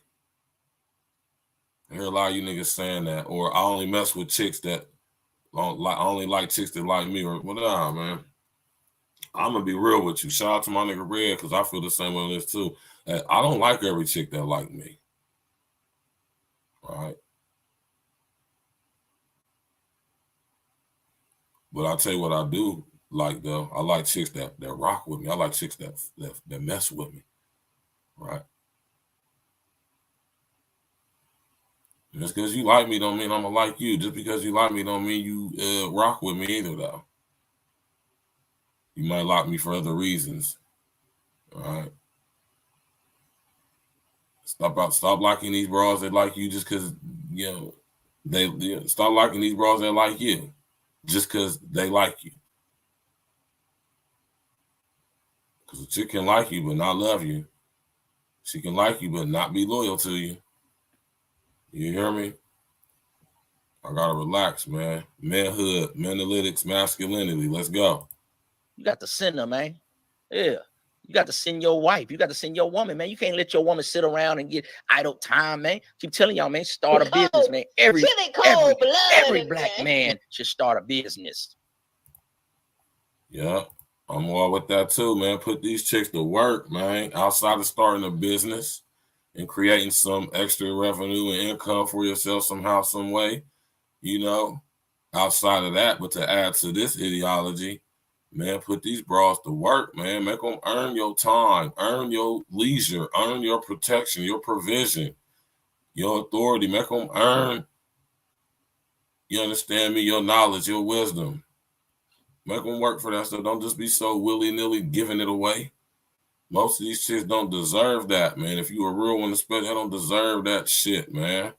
I hear a lot of you niggas saying that, or I only mess with chicks that I only like chicks that like me, or well, nah, man. I'm gonna be real with you. Shout out to my nigga Red, because I feel the same way on this too. I don't like every chick that like me. All right. But I'll tell you what I do like though. I like chicks that rock with me. I like chicks that mess with me. Right. Just because you like me don't mean I'm gonna like you. Just because you like me don't mean you rock with me either, though. You might like me for other reasons. All right. Stop liking these bras that like you just because, you know, they stop liking these bras that like you just because they like you. Because a chick can like you but not love you. She can like you but not be loyal to you. You hear me? I gotta relax, man. Manhood, Manalytics, masculinity. Let's go. You got to send her, man. Yeah. You got to send your wife. You got to send your woman, man. You can't let your woman sit around and get idle time, man. Keep telling y'all, man, start a business, man. Every black man should start a business. Yeah, I'm all with that too, man. Put these chicks to work, man. Outside of starting a business and creating some extra revenue and income for yourself somehow, some way, you know, outside of that. But to add to this ideology, man, put these bras to work, man. Make them earn your time, earn your leisure, earn your protection, your provision, your authority. Make them earn, you understand me, your knowledge, your wisdom. Make them work for that stuff. Don't just be so willy-nilly giving it away. Most of these chicks don't deserve that, man. If you a real one to spend, they don't deserve that shit, man.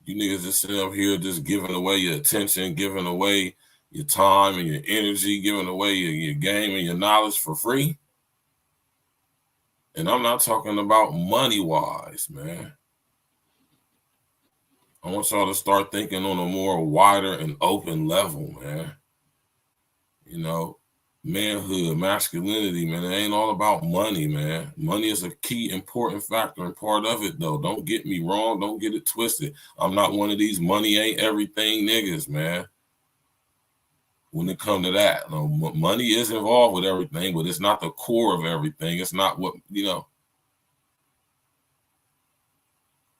You niggas just sit up here just giving away your attention, giving away your time and your energy, giving away your game and your knowledge for free. And I'm not talking about money-wise, man. I want y'all to start thinking on a more wider and open level, man. You know, manhood, masculinity, man. It ain't all about money, man. Money is a key important factor and part of it, though. Don't get me wrong. Don't get it twisted. I'm not one of these money ain't everything niggas, man. When it comes to that, no, money is involved with everything, but it's not the core of everything. It's not what, you know.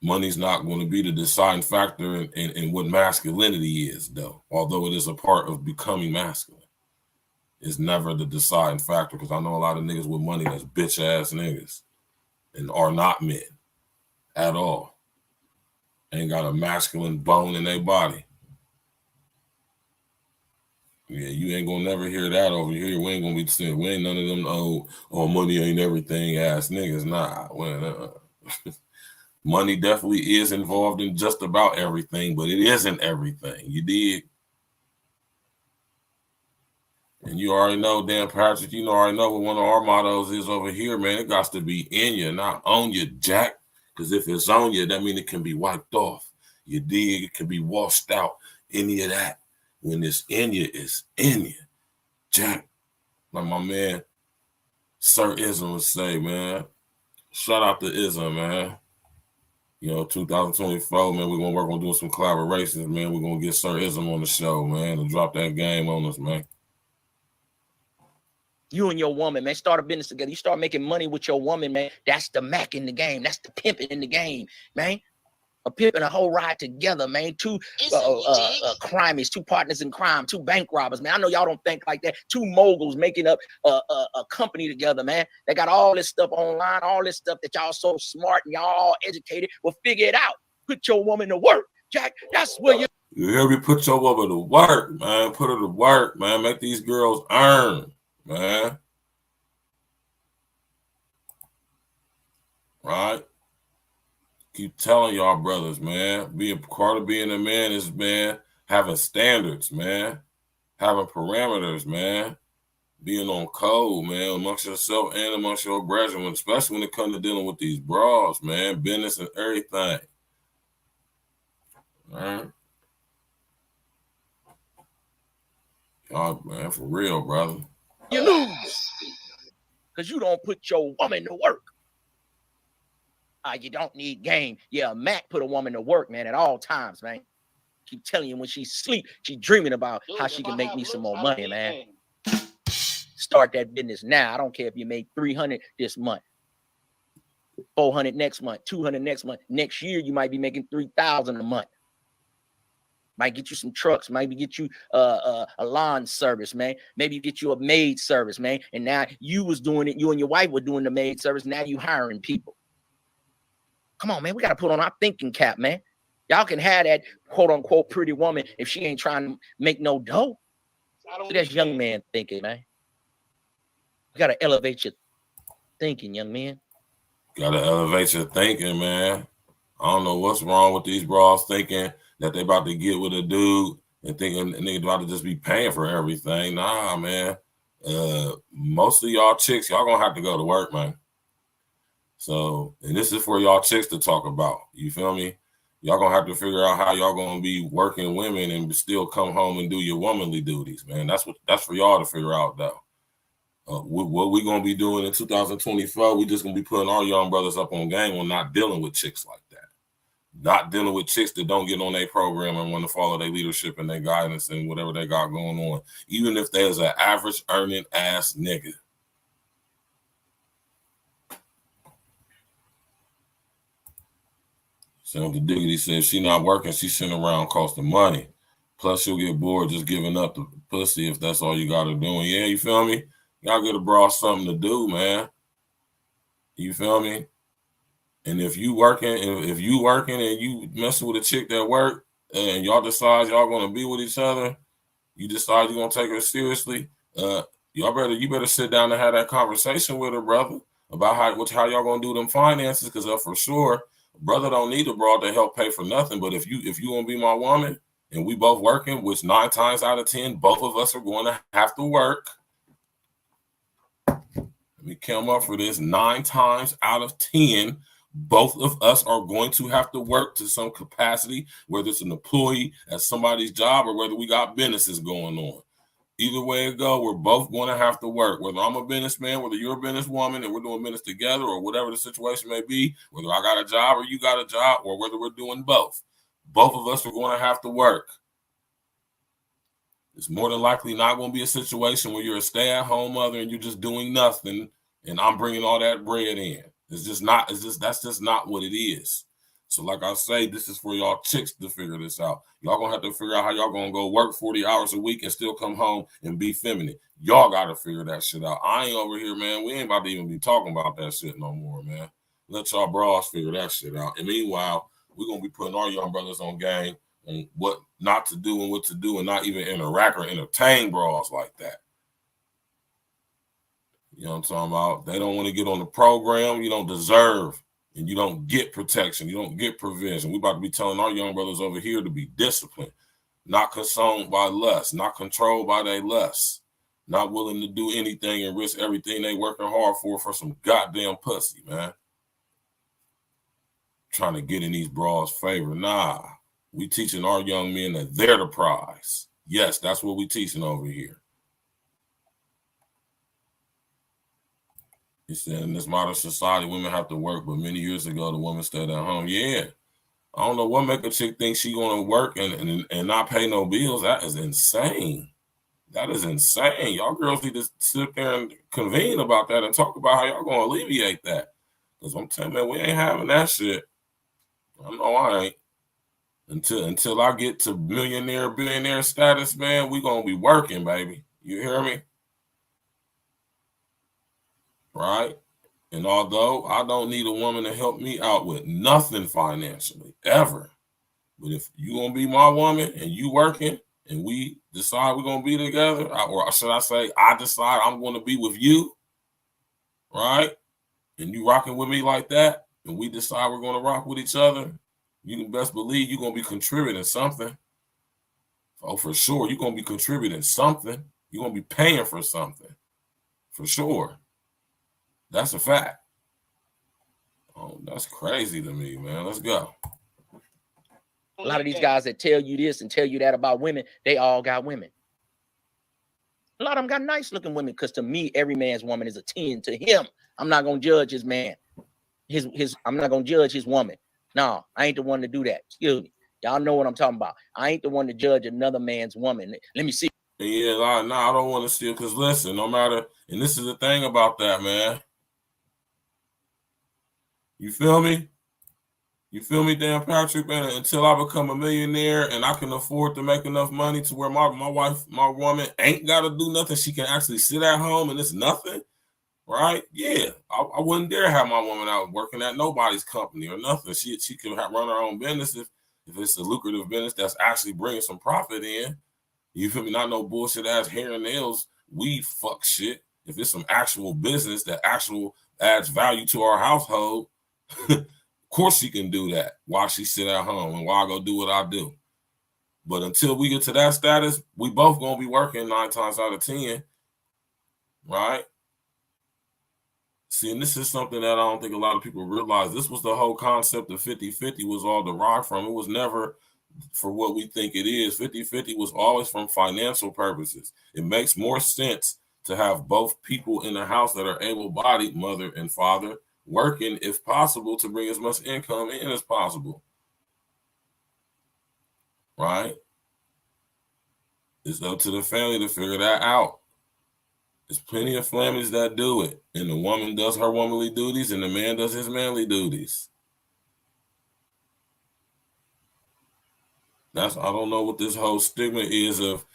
Money's not going to be the deciding factor in what masculinity is, though. Although it is a part of becoming masculine. It's never the deciding factor, because I know a lot of niggas with money that's bitch ass niggas and are not men at all. Ain't got a masculine bone in their body. Yeah, you ain't gonna never hear that over here. We ain't gonna be saying, we ain't none of them, oh, money ain't everything ass niggas. Nah, money definitely is involved in just about everything, but it isn't everything. You dig? And you already know, Dan Patrick, you already know what one of our mottos is over here, man. It got to be in you, not on you, Jack. Because if it's on you, that means it can be wiped off. You dig? It can be washed out. Any of that. When it's in you, it's in you, Jack. Like my man, Sir Ism would say, man. Shout out to Ism, man. 2024, man, we're going to work on doing some collaborations, man. We're going to get Sir Ism on the show, man, and drop that game on us, man. You and your woman, man, start a business together. You start making money with your woman, man. That's the Mac in the game. That's the pimping in the game, man. A pimp and a whole ride together, man. Two crimies, two partners in crime, two bank robbers, man. I know y'all don't think like that. Two moguls making up a company together, man. They got all this stuff online, all this stuff that y'all so smart and y'all all educated. Well, figure it out. Put your woman to work, Jack. That's where you. You hear me? Put your woman to work, man. Put her to work, man. Make these girls earn, man. Right? Keep telling y'all brothers, man. Being part of being a man is, man, having standards, man. Having parameters, man. Being on code, man, amongst yourself and amongst your brethren, especially when it comes to dealing with these bras, man. Business and everything. All right? Y'all, man, for real, brother. You lose. Because you don't put your woman to work. You don't need game. Yeah, Mac put a woman to work, man, at all times, man. Keep telling you when she sleep, she dreaming about how she can make me some more money, man. Start that business now. I don't care if you make 300 this month, 400 next month, 200 next month. Next year, you might be making 3,000 a month. Might get you some trucks. Maybe get you a lawn service, man. Maybe get you a maid service, man. And now you was doing it. You and your wife were doing the maid service. Now you hiring people. Come on, man. We got to put on our thinking cap, man. Y'all can have that quote-unquote pretty woman if she ain't trying to make no dough. That's young man thinking, man. You got to elevate your thinking, young man. Got to elevate your thinking, man. I don't know what's wrong with these bras thinking that they about to get with a dude and thinking they about to just be paying for everything. Nah, man. Most of y'all chicks, y'all going to have to go to work, man. So, and this is for y'all chicks to talk about. You feel me? Y'all gonna have to figure out how y'all gonna be working women and still come home and do your womanly duties, man. That's for y'all to figure out, though. What we gonna be doing in 2024? We just gonna be putting our young brothers up on game on not dealing with chicks like that. not dealing with chicks that don't get on their program and want to follow their leadership and their guidance and whatever they got going on, even if there's an average earning ass nigga. So the diggity says she not working, she's sitting around costing money. Plus she'll get bored just giving up the pussy if that's all you got to do. And yeah, you feel me? Y'all get a bra something to do, man. You feel me? And if you working and you messing with a chick that work and y'all decide y'all gonna be with each other, you decide you're gonna take her seriously, you better sit down and have that conversation with her, brother, about how y'all gonna do them finances, because for sure, brother don't need a broad to help pay for nothing. But if you gonna be my woman and we both working, which 9 times out of 10, both of us are going to have to work. Let me come up for this. 9 times out of 10, both of us are going to have to work to some capacity, whether it's an employee at somebody's job or whether we got businesses going on. Either way it go, we're both going to have to work. Whether I'm a businessman, whether you're a businesswoman, and we're doing business together, or whatever the situation may be, whether I got a job or you got a job, or whether we're doing both of us are going to have to work. It's more than likely not going to be a situation where you're a stay-at-home mother and you're just doing nothing, and I'm bringing all that bread in. That's just not what it is. So like I say, this is for y'all chicks to figure this out. Y'all gonna have to figure out how y'all gonna go work 40 hours a week and still come home and be feminine. Y'all gotta figure that shit out. I ain't over here, man. We ain't about to even be talking about that shit no more, man. Let y'all bras figure that shit out. And meanwhile, we're gonna be putting our young brothers on game on what not to do and what to do, and not even interact or entertain bras like that. You know what I'm talking about? They don't want to get on the program. You don't deserve, and you don't get protection. You don't get provision. We about to be telling our young brothers over here to be disciplined, not consumed by lust, not controlled by their lust, not willing to do anything and risk everything they working hard for some goddamn pussy, man. Trying to get in these bras' favor. Nah, we teaching our young men that they're the prize. Yes, that's what we teaching over here. He said, in this modern society, women have to work, but many years ago, the woman stayed at home. Yeah. I don't know what make a chick think she going to work and not pay no bills. That is insane. That is insane. Y'all girls need to sit there and convene about that and talk about how y'all going to alleviate that. Because I'm telling you, man, we ain't having that shit. I know I ain't. Until I get to billionaire status, man, we going to be working, baby. You hear me? Right? And although I don't need a woman to help me out with nothing financially, ever, but if you gonna be my woman and you working and we decide we're gonna be together, or should I say, I decide I'm gonna be with you, right? And you rocking with me like that, and we decide we're gonna rock with each other, you can best believe you're gonna be contributing something. Oh, for sure, you're gonna be contributing something. You're gonna be paying for something, for sure. That's a fact. Oh, that's crazy to me, man. Let's go. A lot of these guys that tell you this and tell you that about women, they all got women. A lot of them got nice looking women, because to me, every man's woman is a 10 to him. I'm not gonna judge his man. I'm not gonna judge his woman. No, I ain't the one to do that. Excuse me. Y'all know what I'm talking about. I ain't the one to judge another man's woman. Let me see. Yeah, I don't want to steal, because listen, no matter, and this is the thing about that, man. You feel me? You feel me, Dan Patrick, man? Until I become a millionaire and I can afford to make enough money to where my wife, my woman, ain't got to do nothing. She can actually sit at home and it's nothing, right? Yeah, I wouldn't dare have my woman out working at nobody's company or nothing. She can run her own business if it's a lucrative business that's actually bringing some profit in. You feel me? Not no bullshit ass hair and nails, weed fuck shit. If it's some actual business that actual adds value to our household, of course she can do that while she sit at home and while I go do what I do. But until we get to that status, we both gonna be working 9 times out of 10, right? See, and this is something that I don't think a lot of people realize. This was the whole concept of 50-50 was all derived from. It was never for what we think it is. 50-50 was always from financial purposes. It makes more sense to have both people in the house that are able-bodied, mother and father, working, if possible, to bring as much income in as possible. right? It's up to the family to figure that out. There's plenty of families that do it. And the woman does her womanly duties and the man does his manly duties. I don't know what this whole stigma is of,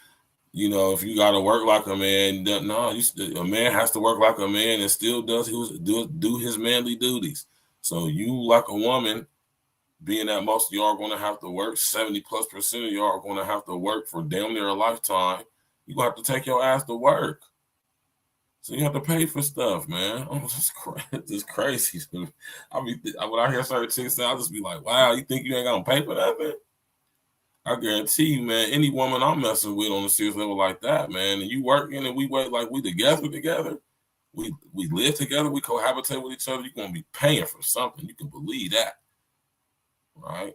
if you got to work like a man. No, a man has to work like a man and still do his manly duties. So you, like a woman, being that most of y'all are going to have to work, 70+% of y'all are going to have to work for damn near a lifetime. You're going to have to take your ass to work. So you have to pay for stuff, man. Oh, it's crazy. When I hear certain chicks, I'll just be like, wow, you think you ain't going to pay for nothing? I guarantee you, man, any woman I'm messing with on a serious level like that, man, and you working and we work like we together, we live together, we cohabitate with each other, you're going to be paying for something. You can believe that, right?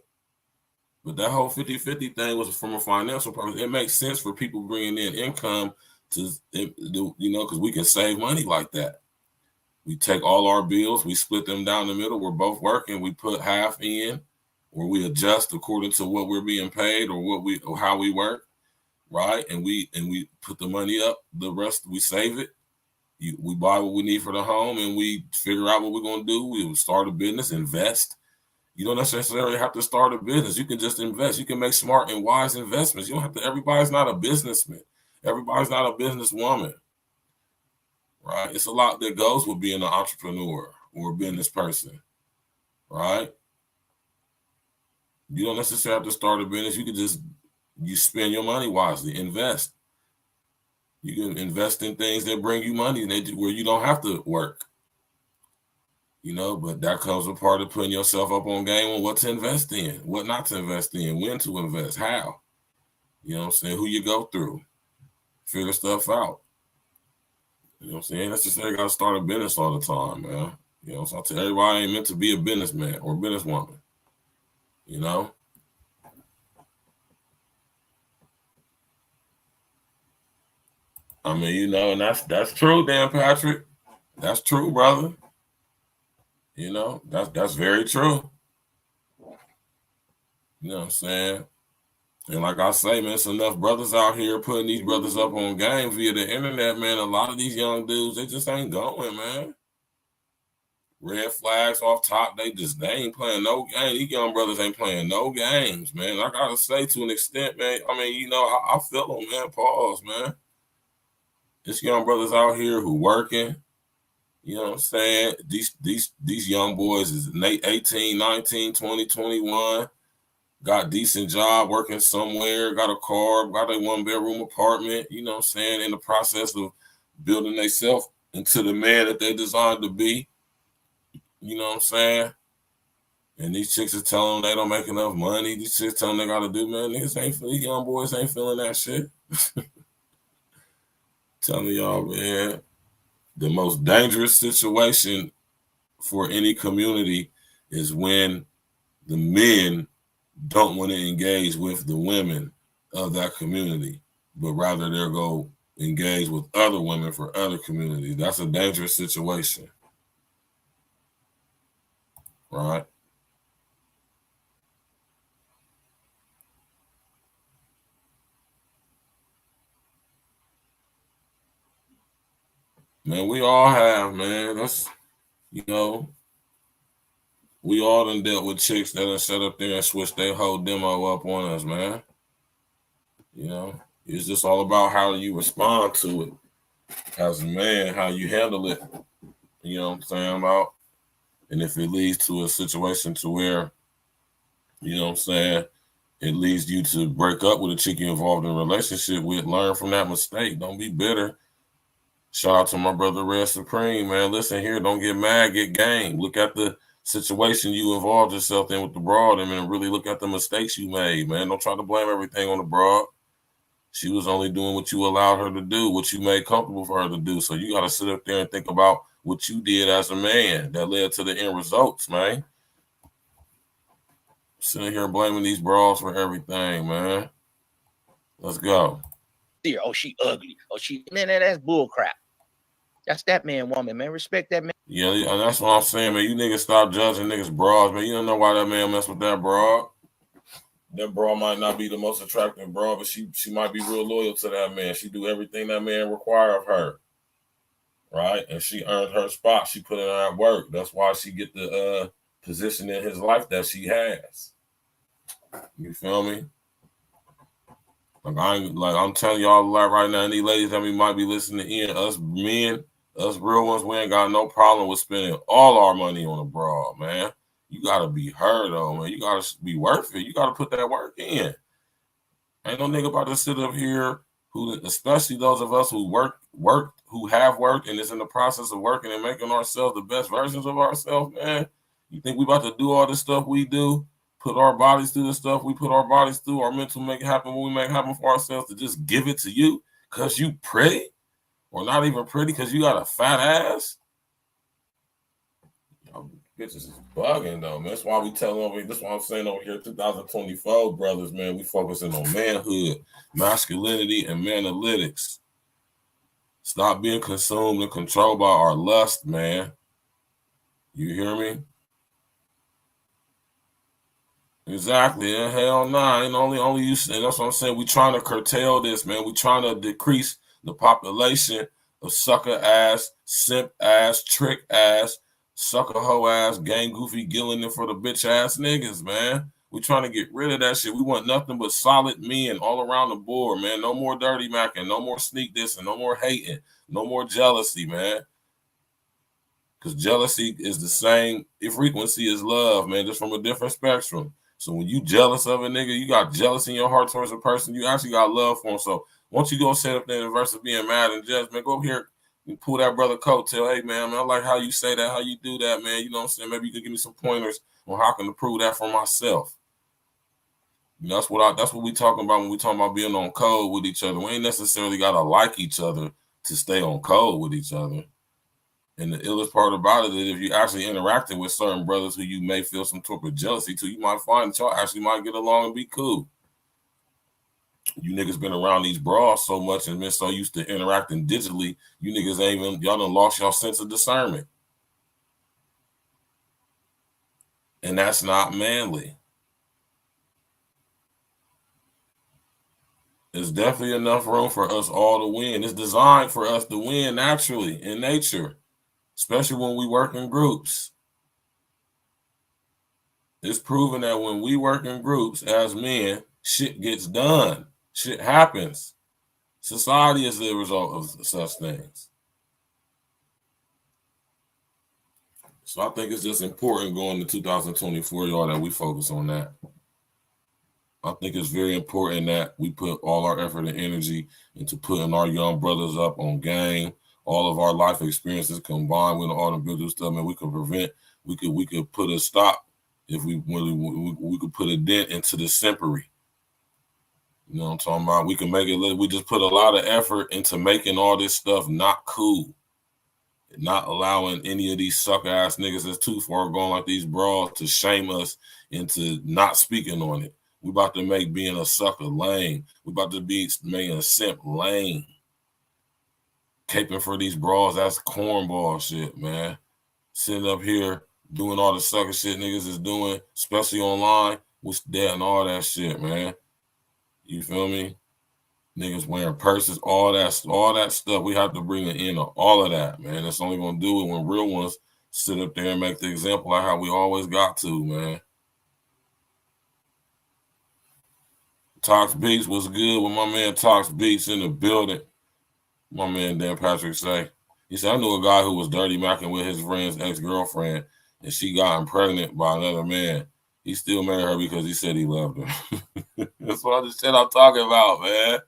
But that whole 50-50 thing was from a financial purpose. It makes sense for people bringing in income to, because we can save money like that. We take all our bills, we split them down the middle, we're both working, we put half in, or we adjust according to what we're being paid or how we work, right? And we put the money up, the rest we save it. We buy what we need for the home and we figure out what we're going to do. We will start a business, invest. You don't necessarily have to start a business. You can just invest. You can make smart and wise investments. You don't have to, everybody's not a businessman. Everybody's not a businesswoman, right? It's a lot that goes with being an entrepreneur or a business person, right? You don't necessarily have to start a business. You can you spend your money wisely, invest. You can invest in things that bring you money where you don't have to work. But that comes with part of putting yourself up on game on what to invest in, what not to invest in, when to invest, how. You know what I'm saying? Who you go through. Figure stuff out. You know what I'm saying? That's just you got to start a business all the time, man. So I tell everybody ain't meant to be a businessman or a businesswoman. I mean, and that's true, Dan Patrick. That's true, brother. That's very true. You know what I'm saying? And like I say, man, it's enough brothers out here putting these brothers up on game via the internet, man. A lot of these young dudes, they just ain't going, man. Red flags off top, they ain't playing no game. These young brothers ain't playing no games, man. I gotta say, to an extent, man, I mean, I feel them, man. Pause, man. It's young brothers out here who working. You know what I'm saying? These young boys is 18, 19, 20, 21, got decent job, working somewhere, got a car, got a 1-bedroom apartment, you know what I'm saying, in the process of building themselves into the man that they designed to be. You know what I'm saying? And these chicks are telling them they don't make enough money. These chicks telling them they got to do, man, these young boys ain't feeling that shit. Telling y'all, man, the most dangerous situation for any community is when the men don't want to engage with the women of that community, but rather they'll go engage with other women for other communities. That's a dangerous situation, right? Man, we all have, man. That's, we all done dealt with chicks that done set up there and switched their whole demo up on us, man. It's just all about how you respond to it as a man, how you handle it. You know what I'm saying about? And if it leads to a situation to where, you know what I'm saying, it leads you to break up with a chick you're involved in a relationship with, learn from that mistake. Don't be bitter. Shout out to my brother Red Supreme, man. Listen here, don't get mad, get game. Look at the situation you involved yourself in with the broad, and really look at the mistakes you made, man. Don't try to blame everything on the broad. She was only doing what you allowed her to do, what you made comfortable for her to do. So you got to sit up there and think about what you did as a man that led to the end results, man. Sitting here blaming these broads for everything, man. Let's go. Oh, she ugly. Oh, man, that's bull crap. That's that man, woman, man. Respect that man. Yeah, and that's what I'm saying, man. You niggas stop judging niggas broads, man. You don't know why that man messed with that broad. that bra might not be the most attractive bra, but she might be real loyal to that man. She do everything that man require of her, right? And she earned her spot. She put in that work. That's why she get the position in his life that she has. You feel me? I'm telling y'all right now, any ladies that we might be listening in, us men, us real ones, we ain't got no problem with spending all our money on a bra, man. You gotta be her though, man. You gotta be worth it. You gotta put that work in. Ain't no nigga about to sit up here who, especially those of us who who have worked and is in the process of working and making ourselves the best versions of ourselves, man. You think we about to do all this stuff we do? Put our bodies through the stuff we put our bodies through, our mental make it happen, what we make happen for ourselves, to just give it to you because you pretty, or not even pretty because you got a fat ass? Yo, bitches is bugging though, man. That's why we tell over here, that's why I'm saying over here, 2024, brothers, man, we focusing on manhood, masculinity, and manalytics. Stop being consumed and controlled by our lust, man. You hear me? Exactly. And hell nah. And only you. And that's what I'm saying. We trying to curtail this, man. We trying to decrease the population of sucker ass, simp ass, trick ass, sucker hoe ass, gang goofy gilling it for the bitch ass niggas, man. We trying to get rid of that shit. We want nothing but solid men all around the board, man. No more dirty macking, no more sneak dissing, no more hating, no more jealousy, man. Because jealousy is the same frequency as love, man, just from a different spectrum. So when you jealous of a nigga, you got jealous in your heart towards a person, you actually got love for him. So once you go set up there versus being mad and jealous, man, go over here and pull that brother coat, tell, hey, man, I like how you say that, how you do that, man. You know what I'm saying? Maybe you could give me some pointers on how I can improve that for myself. You know, that's what we talking about when we talking about being on code with each other. We ain't necessarily got to like each other to stay on code with each other. And the illest part about it is if you're actually interacting with certain brothers who you may feel some type of jealousy to, you might find that y'all actually might get along and be cool. You niggas been around these bras so much and been so used to interacting digitally, you niggas y'all done lost your sense of discernment. And that's not manly. There's definitely enough room for us all to win. It's designed for us to win naturally in nature, especially when we work in groups. It's proven that when we work in groups as men, shit gets done. Shit happens. Society is the result of such things. So I think it's just important going to 2024, y'all, that we focus on that. I think it's very important that we put all our effort and energy into putting our young brothers up on game. All of our life experiences combined with all the business stuff, and we could put a stop if we could put a dent into the simpery. You know what I'm talking about? We can make it. We just put a lot of effort into making all this stuff not cool, not allowing any of these sucker ass niggas that's too far gone like these bras to shame us into not speaking on it. We about to make being a sucker lame. We about to be making a simp lame. Caping for these bras, that's cornball shit, man. Sitting up here doing all the sucker shit niggas is doing, especially online, with that and all that shit, man. You feel me? Niggas wearing purses, all that stuff. We have to bring an end to all of that, man. That's only gonna do it when real ones sit up there and make the example like how we always got to, man. Tox Beats was good with my man Tox Beats in the building. My man Dan Patrick say. He said, I knew a guy who was dirty macking with his friend's ex-girlfriend and she got him pregnant by another man. He still married her because he said he loved her. That's what I just said I'm talking about, man.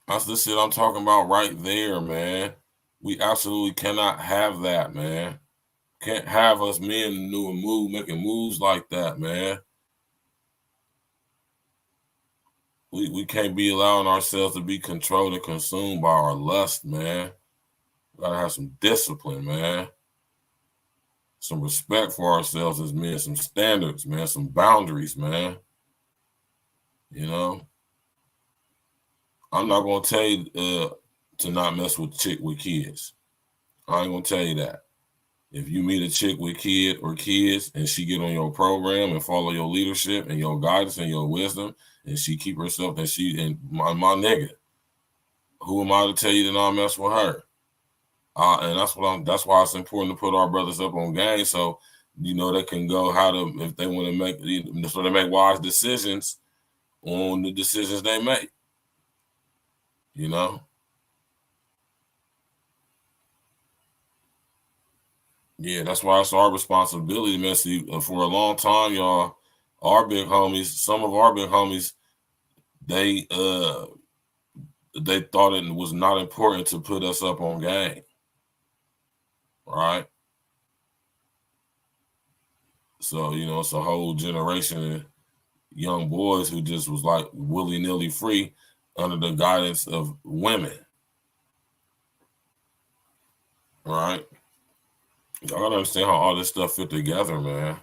That's the shit I'm talking about right there, man. We absolutely cannot have that, man. Can't have us men making moves like that, man. We can't be allowing ourselves to be controlled and consumed by our lust, man. We gotta have some discipline, man. Some respect for ourselves as men, some standards, man, some boundaries, man. You know? I'm not gonna tell you to not mess with kids. I ain't gonna tell you that. If you meet a chick with kid or kids and she get on your program and follow your leadership and your guidance and your wisdom, and she keep herself and my nigga, who am I to tell you that I mess with her? And that's why it's important to put our brothers up on game, so you know they can go how to, if they want to make, so they make wise decisions on the decisions they make. You know. Yeah, that's why it's our responsibility, man. See, for a long time, y'all, our big homies, some of our big homies, they thought it was not important to put us up on game, right? So, you know, it's a whole generation of young boys who just was like willy-nilly free under the guidance of women, right? Y'all gotta understand how all this stuff fit together, man.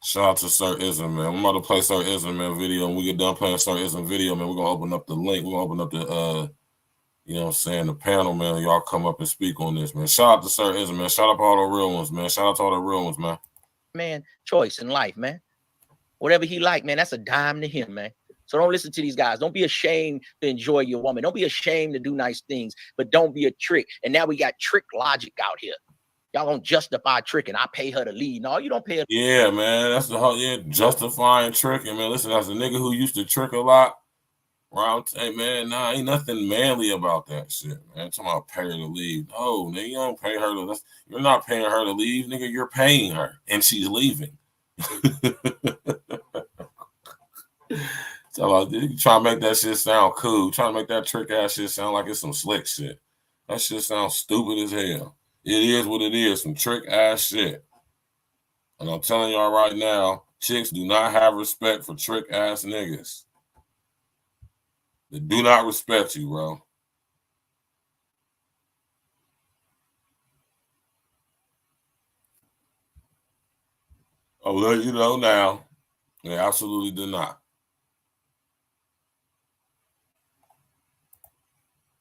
Shout out to Sir Ism, man. I'm about to play Sir Ism, man, video. When we get done playing Sir Ism video, man, we're gonna open up the link. We're gonna open up the you know what I'm saying, the panel, man. Y'all come up and speak on this, man. Shout out to Sir Ism, man. Shout out to all the real ones, man. Shout out to all the real ones, man. Man, choice in life, man. Whatever he like, man, that's a dime to him, man. So don't listen to these guys. Don't be ashamed to enjoy your woman. Don't be ashamed to do nice things, but don't be a trick. And now we got trick logic out here. Y'all gonna justify tricking. I pay her to lead. No, you don't pay her. Yeah, man. That's the whole, justifying tricking, man. Listen, as a nigga who used to trick a lot, right? Hey, man, nah, ain't nothing manly about that shit, man. I'm talking about pay her to leave. No, nigga, you don't pay her to. You're not paying her to leave, nigga. You're paying her, and she's leaving. So you trying to make that shit sound cool. Trying to make that trick ass shit sound like it's some slick shit. That shit sounds stupid as hell. It is what it is, some trick ass shit. And I'm telling y'all right now, chicks do not have respect for trick ass niggas. They do not respect you, bro. I'll let you know now. They absolutely do not.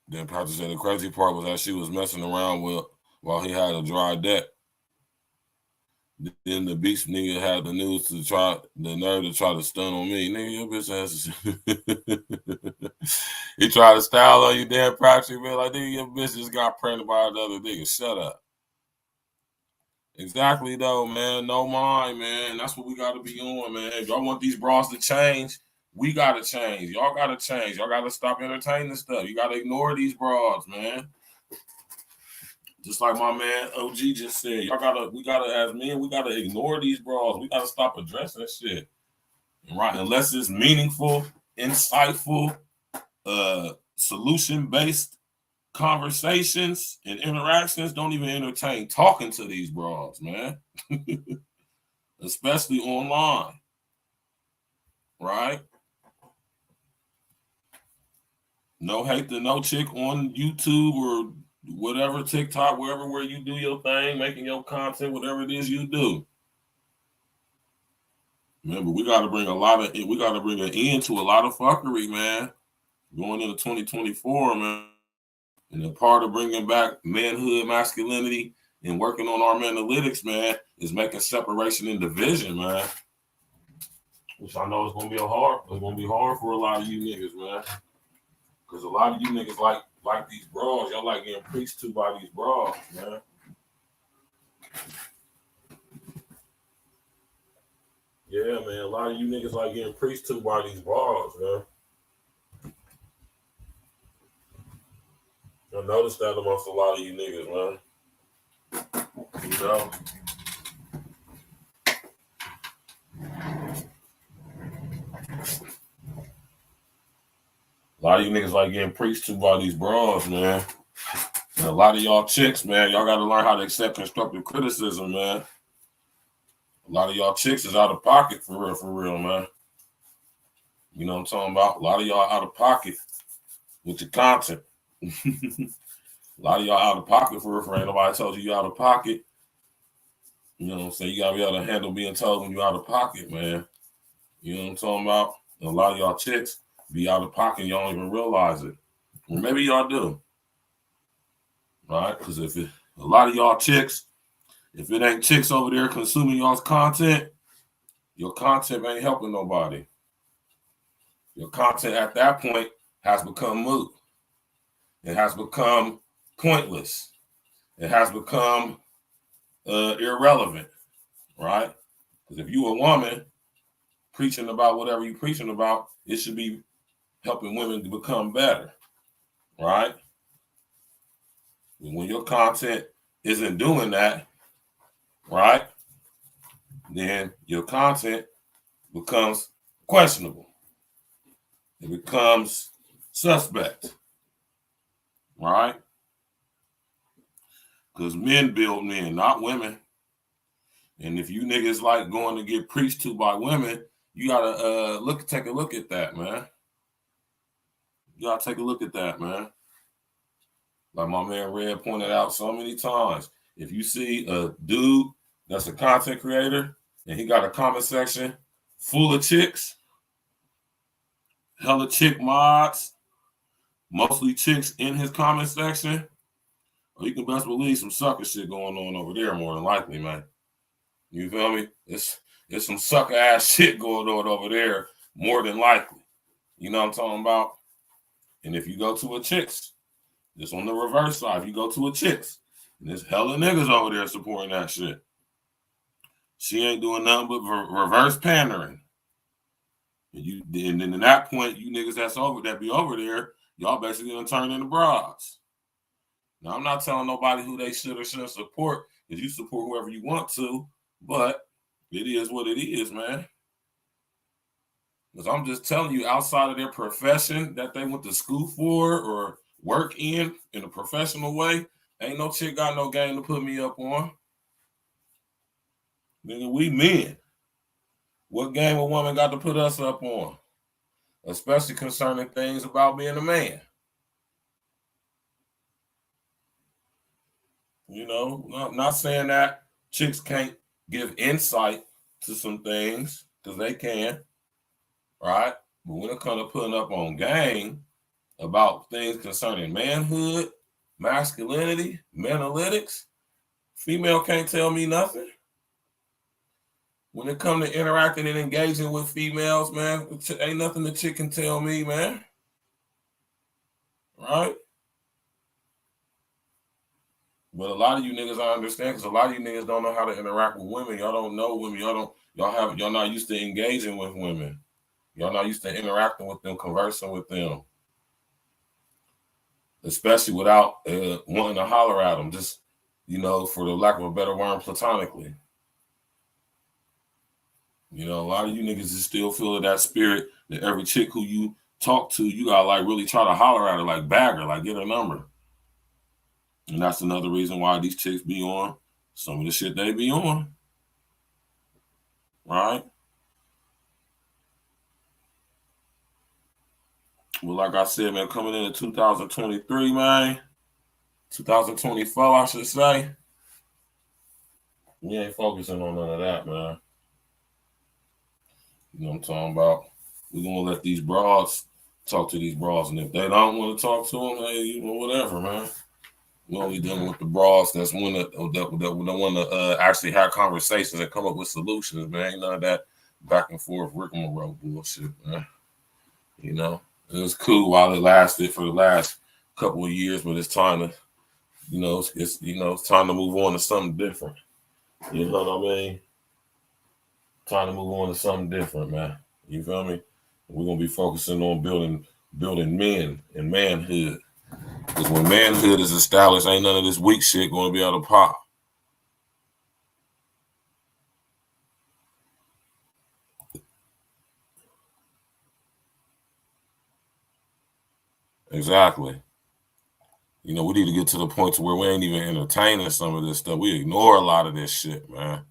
Then Patrick said the crazy part was that she was messing around with while he had a dry deck. Then the beast nigga had the nerve to try to stun on me. Nigga, your bitch ass. He tried to style on you, damn Patrick, man. Like, nigga, your bitch just got pregnant by another nigga. Shut up. Exactly, though, man. No mind, man. That's what we got to be on, man. If y'all want these bras to change, we got to change. Y'all got to change. Y'all got to stop entertaining stuff. You got to ignore these bras, man. Just like my man OG just said, we gotta, as men, we gotta ignore these bras. We gotta stop addressing that shit. Right? Unless it's meaningful, insightful, solution-based conversations and interactions, don't even entertain talking to these bras, man. Especially online. Right? No hate to no chick on YouTube or whatever, TikTok, wherever where you do your thing, making your content, whatever it is you do. Remember, we got to bring an end to a lot of fuckery, man. Going into 2024, man. And a part of bringing back manhood, masculinity, and working on our MANALYTICS, man, is making separation and division, man. Which I know it's gonna be hard for a lot of you niggas, man. Because a lot of you niggas like these bras. Y'all like getting preached to by these bras, man. Yeah, man. A lot of you niggas like getting preached to by these bras, man. I noticed that amongst a lot of you niggas, man. You know? A lot of you niggas like getting preached to by these bras, man. And a lot of y'all chicks, man, y'all got to learn how to accept constructive criticism, man. A lot of y'all chicks is out of pocket for real, man. You know what I'm talking about? A lot of y'all out of pocket with your content. A lot of y'all out of pocket for real. Ain't nobody told you out of pocket. You know what I'm saying? You got to be able to handle being told when you're out of pocket, man. You know what I'm talking about? And a lot of y'all chicks be out of pocket, y'all don't even realize it. Or maybe y'all do. Right? Because a lot of y'all chicks If it ain't chicks over there consuming y'all's content, your content ain't helping nobody. Your content at that point has become moot. It has become pointless. It has become irrelevant, right? Because if you a woman preaching about whatever you're preaching about, it should be helping women to become better, right? And when your content isn't doing that, right, then your content becomes questionable. It becomes suspect, right? Because men build men, not women. And if you niggas like going to get preached to by women, you gotta take a look at that, man. You gotta take a look at that, man. Like my man Red pointed out so many times. If you see a dude that's a content creator and he got a comment section full of chicks, hella chick mods, mostly chicks in his comment section, well, you can best believe some sucker shit going on over there more than likely, man. You feel me? It's some sucker ass shit going on over there more than likely. You know what I'm talking about? And if you go to a chicks, just on the reverse side, if you go to a chicks, and there's hella niggas over there supporting that shit. She ain't doing nothing but reverse pandering. And then at that point, you niggas that be over there, y'all basically gonna turn into broads. Now, I'm not telling nobody who they should or shouldn't support, because you support whoever you want to, but it is what it is, man. Because I'm just telling you, outside of their profession that they went to school for or work in a professional way, ain't no chick got no game to put me up on. Nigga, we men. What game a woman got to put us up on? Especially concerning things about being a man. You know, not saying that chicks can't give insight to some things, because they can, right? But when it comes to putting up on game about things concerning manhood, masculinity, manalytics, female can't tell me nothing. When it comes to interacting and engaging with females, man, ain't nothing the chick can tell me, man. Right? But a lot of you niggas, I understand, because a lot of you niggas don't know how to interact with women. Y'all don't know women. Y'all not used to engaging with women. Y'all not used to interacting with them, conversing with them. Especially without wanting to holler at them, just, you know, for the lack of a better word, platonically. You know, a lot of you niggas is still feeling that spirit that every chick who you talk to, you gotta like really try to holler at her, like bag her, like get her number. And that's another reason why these chicks be on some of the shit they be on. Right? Well, like I said, man, coming into 2023, man, 2024, I should say, we ain't focusing on none of that, man. You know what I'm talking about? We're going to let these broads talk to these broads. And if they don't want to talk to them, hey, you know, whatever, man. We're only dealing with the broads that want to actually have conversations and come up with solutions, man. Ain't none of that back and forth rigmarole bullshit, man. You know, it was cool while it lasted for the last couple of years, but it's time to, it's time to move on to something different. You know what I mean? Time to move on to something different, man. You feel me? We're gonna be focusing on building men and manhood. Because when manhood is established, ain't none of this weak shit gonna be able to pop. Exactly. You know, we need to get to the point to where we ain't even entertaining some of this stuff. We ignore a lot of this shit, man.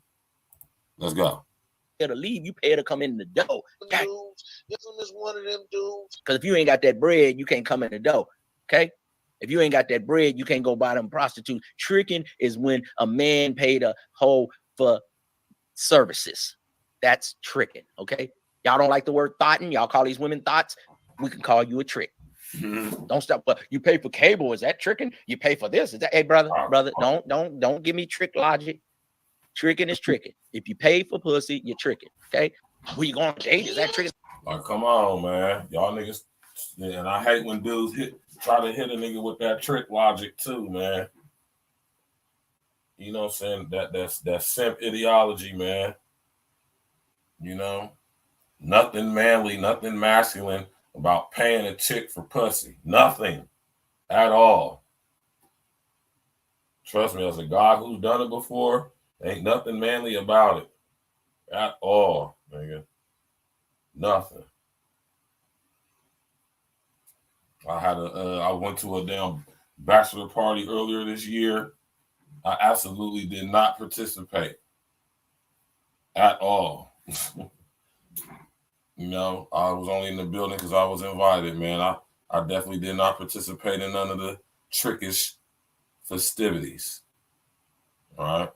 Let's go. To leave, you pay to come in the door. This one is one of them dudes. Because if you ain't got that bread, you can't come in the door. Okay? If you ain't got that bread, you can't go buy them prostitutes. Tricking is when a man paid a hoe for services. That's tricking. Okay? Y'all don't like the word thoughting. Y'all call these women thoughts. We can call you a trick. Mm-hmm. Don't stop. But you pay for cable. Is that tricking? You pay for this? Is that? Hey, brother, don't give me trick logic. Tricking is tricking. If you pay for pussy, you're tricking. Okay. Who you going on a date? Is that tricking? Like, come on, man. Y'all niggas. Yeah, and I hate when dudes try to hit a nigga with that trick logic too, man. You know what I'm saying? That's simp ideology, man. You know? Nothing manly, nothing masculine about paying a chick for pussy. Nothing at all. Trust me, as a guy who's done it before, ain't nothing manly about it at all, nigga. Nothing. I went to a damn bachelor party earlier this year. I absolutely did not participate at all. You know, I was only in the building because I was invited, man. I definitely did not participate in none of the trickish festivities. All right.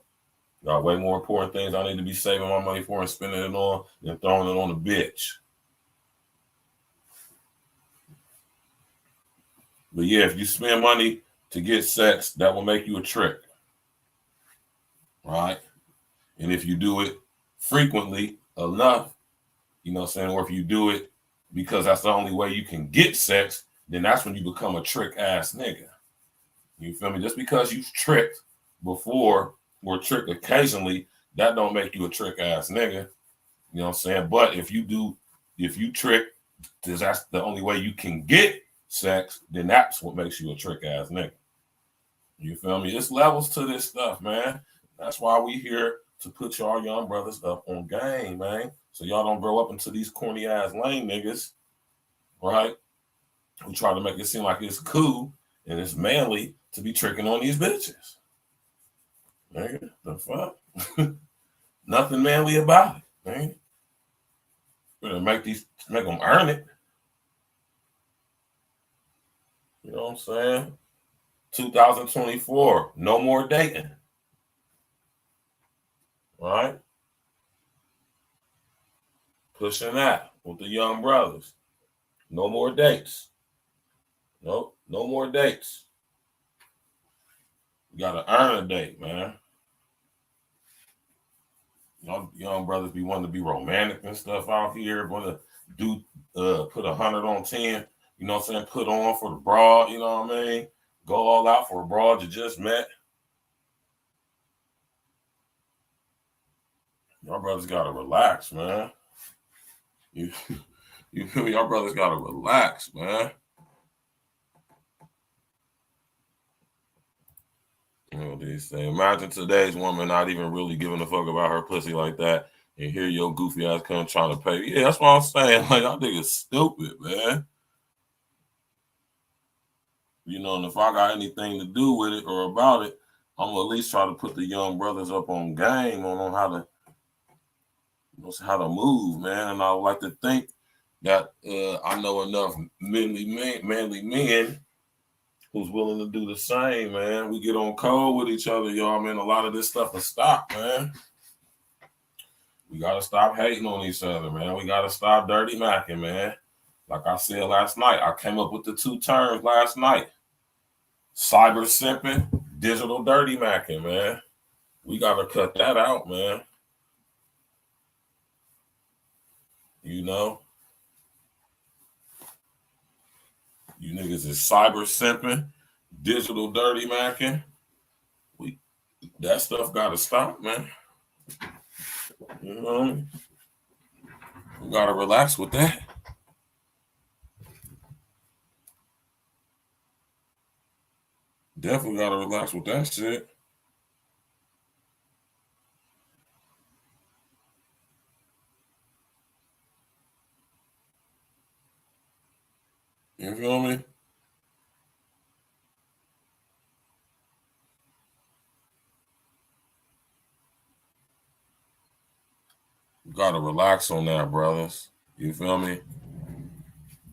Got way more important things I need to be saving my money for and spending it on than throwing it on a bitch. But yeah, if you spend money to get sex, that will make you a trick. Right? And if you do it frequently enough, you know what I'm saying, or if you do it because that's the only way you can get sex, then that's when you become a trick ass nigga. You feel me? Just because you've tricked before or tricked occasionally, that don't make you a trick ass nigga. You know what I'm saying? But if you trick, because that's the only way you can get sex, then that's what makes you a trick ass nigga. You feel me? It's levels to this stuff, man. That's why we here to put y'all young brothers up on game, man. So y'all don't grow up into these corny ass lame niggas, right? Who try to make it seem like it's cool and it's manly to be tricking on these bitches. Nigga, the fuck? Nothing manly about it, man. Better make them earn it. You know what I'm saying? 2024, no more dating. All right? Pushing that with the young brothers. No more dates. Nope, no more dates. You gotta earn a date, man. Y'all young brothers be wanting to be romantic and stuff out here, want to do put 100 on 10, you know what I'm saying? Put on for the broad, you know what I mean? Go all out for a broad you just met. Y'all brothers gotta relax, man. You feel me? Y'all brothers gotta relax, man. You know what they say? Imagine today's woman not even really giving a fuck about her pussy like that, and here your goofy ass come trying to pay. Yeah, that's what I'm saying. Like, y'all niggas stupid, man. You know, and if I got anything to do with it or about it, I'm gonna at least try to put the young brothers up on game on how to move, man. And I would like to think that I know enough manly men who's willing to do the same, man. We get on code with each other, y'all, man. A lot of this stuff will stop, man. We got to stop hating on each other, man. We got to stop dirty macking, man. Like I said last night, I came up with the 2 terms last night. Cyber simping, digital dirty macking, man. We got to cut that out, man. You know? You niggas is cyber simping, digital dirty macking. That stuff got to stop, man. You know what I mean? We got to relax with that. Definitely got to relax with that shit. You feel me? Gotta relax on that, brothers. You feel me?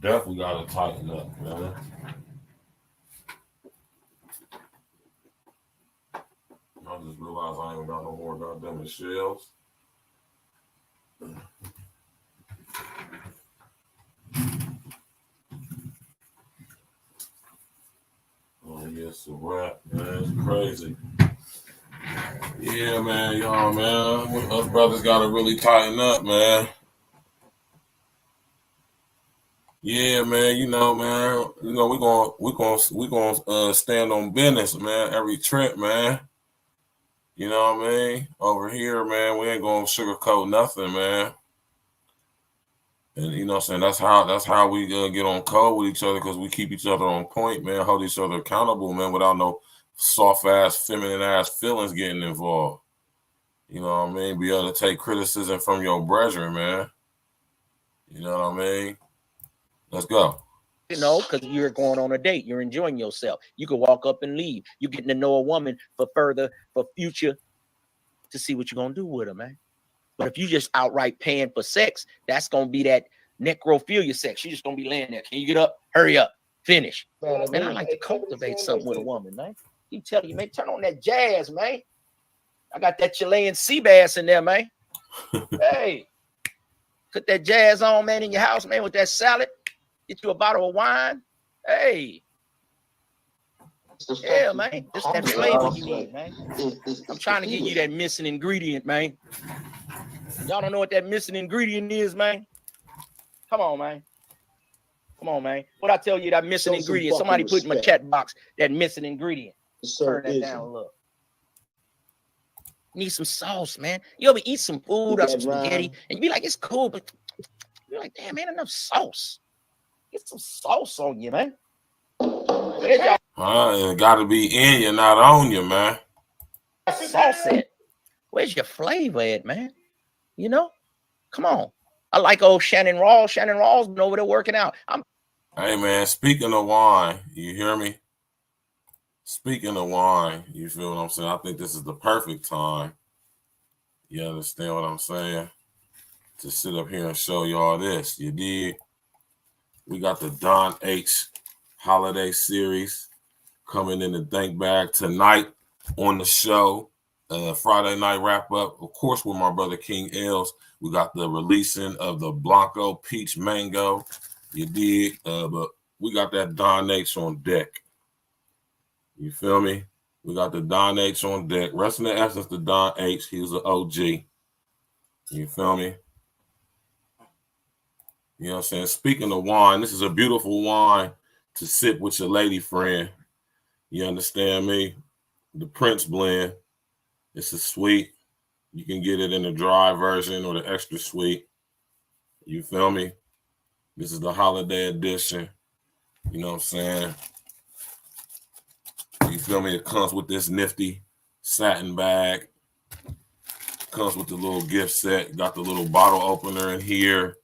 Definitely gotta tighten up, man. I just realized I ain't got no more goddamn shells. Oh, yes, a wrap, man. It's crazy. Yeah, man, y'all, man. Us brothers gotta really tighten up, man. Yeah, man. Man. We gonna stand on business, man. Every trip, man. You know what I mean? Over here, man, we ain't gonna sugarcoat nothing, man. And you know what I'm saying? That's how we get on code with each other, because we keep each other on point, man. Hold each other accountable, man, without no soft ass, feminine ass feelings getting involved. You know what I mean? Be able to take criticism from your brethren, man. You know what I mean? Let's go. You know, because you're going on a date, you're enjoying yourself. You can walk up and leave. You're getting to know a woman for future, to see what you're gonna do with her, man. But if you just outright paying for sex, that's gonna be that necrophilia sex. You're just gonna be laying there. Can you get up? Hurry up, finish. Man, I like to cultivate something with a woman, man. He tell you, man, turn on that jazz, man. I got that Chilean sea bass in there, man. Hey, put that jazz on, man, in your house, man, with that salad. Get you a bottle of wine. Hey. Yeah, man. It's that flavor you need, man. I'm trying to give you that missing ingredient, man. Y'all don't know what that missing ingredient is, man. Come on, man. Come on, man. What I tell you, that missing ingredient. Somebody put in my chat box that missing ingredient. Turn that down a little. Need some sauce, man. You ever eat some food or some spaghetti and you be like, it's cool, but you're like, damn, man, enough sauce. Get some sauce on you, man. It gotta be in you, not on you, man. Sauce at? Where's your flavor at, man? You know? Come on. I like old Shannon Rawls. Shannon Rawls been over there working out. Hey, man, speaking of wine, you hear me? Speaking of wine, you feel what I'm saying? I think this is the perfect time. You understand what I'm saying? To sit up here and show y'all this. You did. We got the Don H holiday series coming in the Think Bag tonight on the show. Friday night wrap up, of course, with my brother King Els. We got the releasing of the Blanco Peach Mango. You did. But we got that Don H on deck. You feel me? We got the Don H on deck. Rest in the essence, the Don H. He was an OG. You feel me? You know what I'm saying? Speaking of wine, this is a beautiful wine to sip with your lady friend. You understand me? The Prince blend. It's a sweet. You can get it in the dry version or the extra sweet. You feel me? This is the holiday edition. You know what I'm saying? You feel me? It comes with this nifty satin bag. Comes with the little gift set. Got the little bottle opener in here.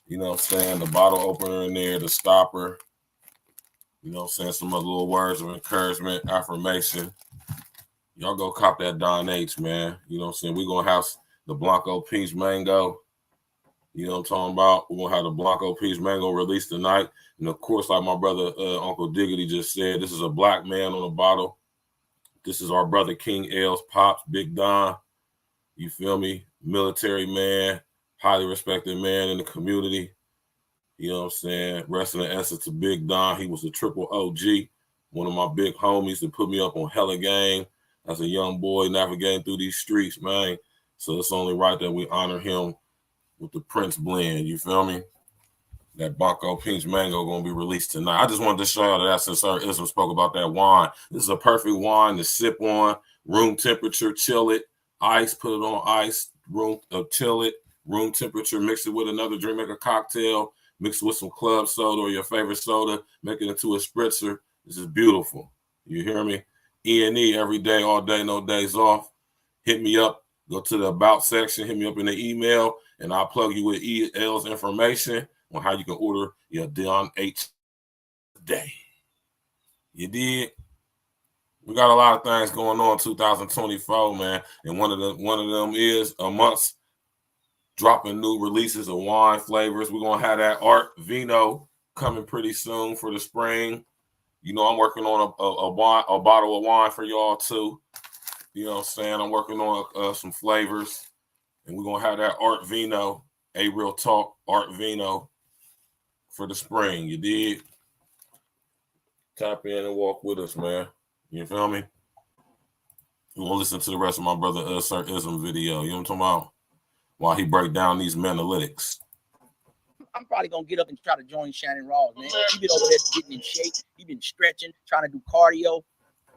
You know what I'm saying? The bottle opener in there, the stopper. You know what I'm saying? Some other little words of encouragement, affirmation. Y'all go cop that Don H, man. You know what I'm saying? We're going to have the Blanco Peach Mango. You know what I'm talking about? We're going to have the Blanco Peach Mango released tonight. And, of course, like my brother Uncle Diggity just said, this is a black man on the bottle. This is our brother King Els Pops, Big Don. You feel me? Military man, highly respected man in the community. You know what I'm saying? Rest in the essence to Big Don. He was a triple OG, one of my big homies that put me up on hella game as a young boy navigating through these streets, man. So it's only right that we honor him with the Prince blend. You feel me? That Blanco Peach Mango going to be released tonight. I just wanted to show y'all that since Sir Ism spoke about that wine. This is a perfect wine to sip on, room temperature, chill it, ice, put it on ice, chill it, room temperature, mix it with another drink, make a cocktail, mix it with some club soda or your favorite soda, make it into a spritzer. This is beautiful. You hear me? E&E every day, all day, no days off. Hit me up. Go to the About section. Hit me up in the email, and I'll plug you with EL's information on how you can order your Don H today. You did? We got a lot of things going on in 2024, man. And one of them is amongst dropping new releases of wine flavors. We're going to have that Art Vino coming pretty soon for the spring. You know, I'm working on a bottle of wine for y'all, too. You know what I'm saying? I'm working on some flavors. And we're going to have that Art Vino, a real talk Art Vino for the spring. You did? Tap in and walk with us, man. You feel me? You want to listen to the rest of my brother Sir Ism video. You know what I'm talking about? While he break down these MANALYTICS. I'm probably gonna get up and try to join Shannon Rawls, man. He been over there getting in shape. He been stretching, trying to do cardio.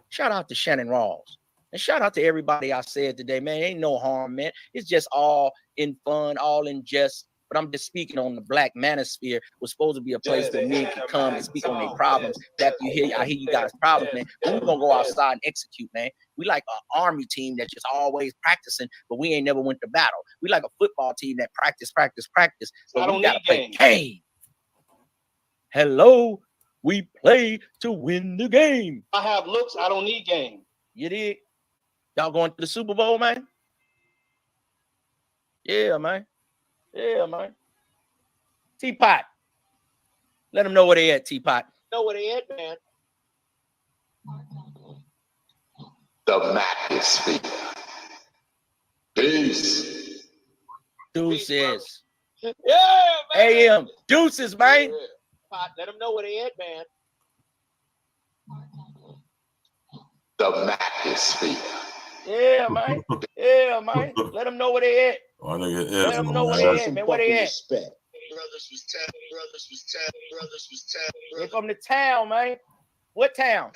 Shout out to Shannon Rawls. And shout out to everybody I said today, man. Ain't no harm, man. It's just all in fun, all in jest. But I'm just speaking on the Black Manosphere. Was supposed to be a place where men can come and speak on their problems. That I hear you guys' problems, man. We're gonna go outside and execute, man. We like an army team that's just always practicing, but we ain't never went to battle. We like a football team that practice. But we gotta play game. Hello, we play to win the game. I have looks. I don't need game. You did. Y'all going to the Super Bowl, man? Yeah, man. Yeah, man. Teapot. Let them know where they at, Teapot. Know where they at, man? The Manosphere. Peace. Deuces. Yeah, man. AM. Deuces, man. Yeah. Let them know where they at, man. The Manosphere. Yeah, man. Yeah, man. Let them know where they at. Oh, nigga, Let them know where they at, man. Where they at? They from the town, man. What town?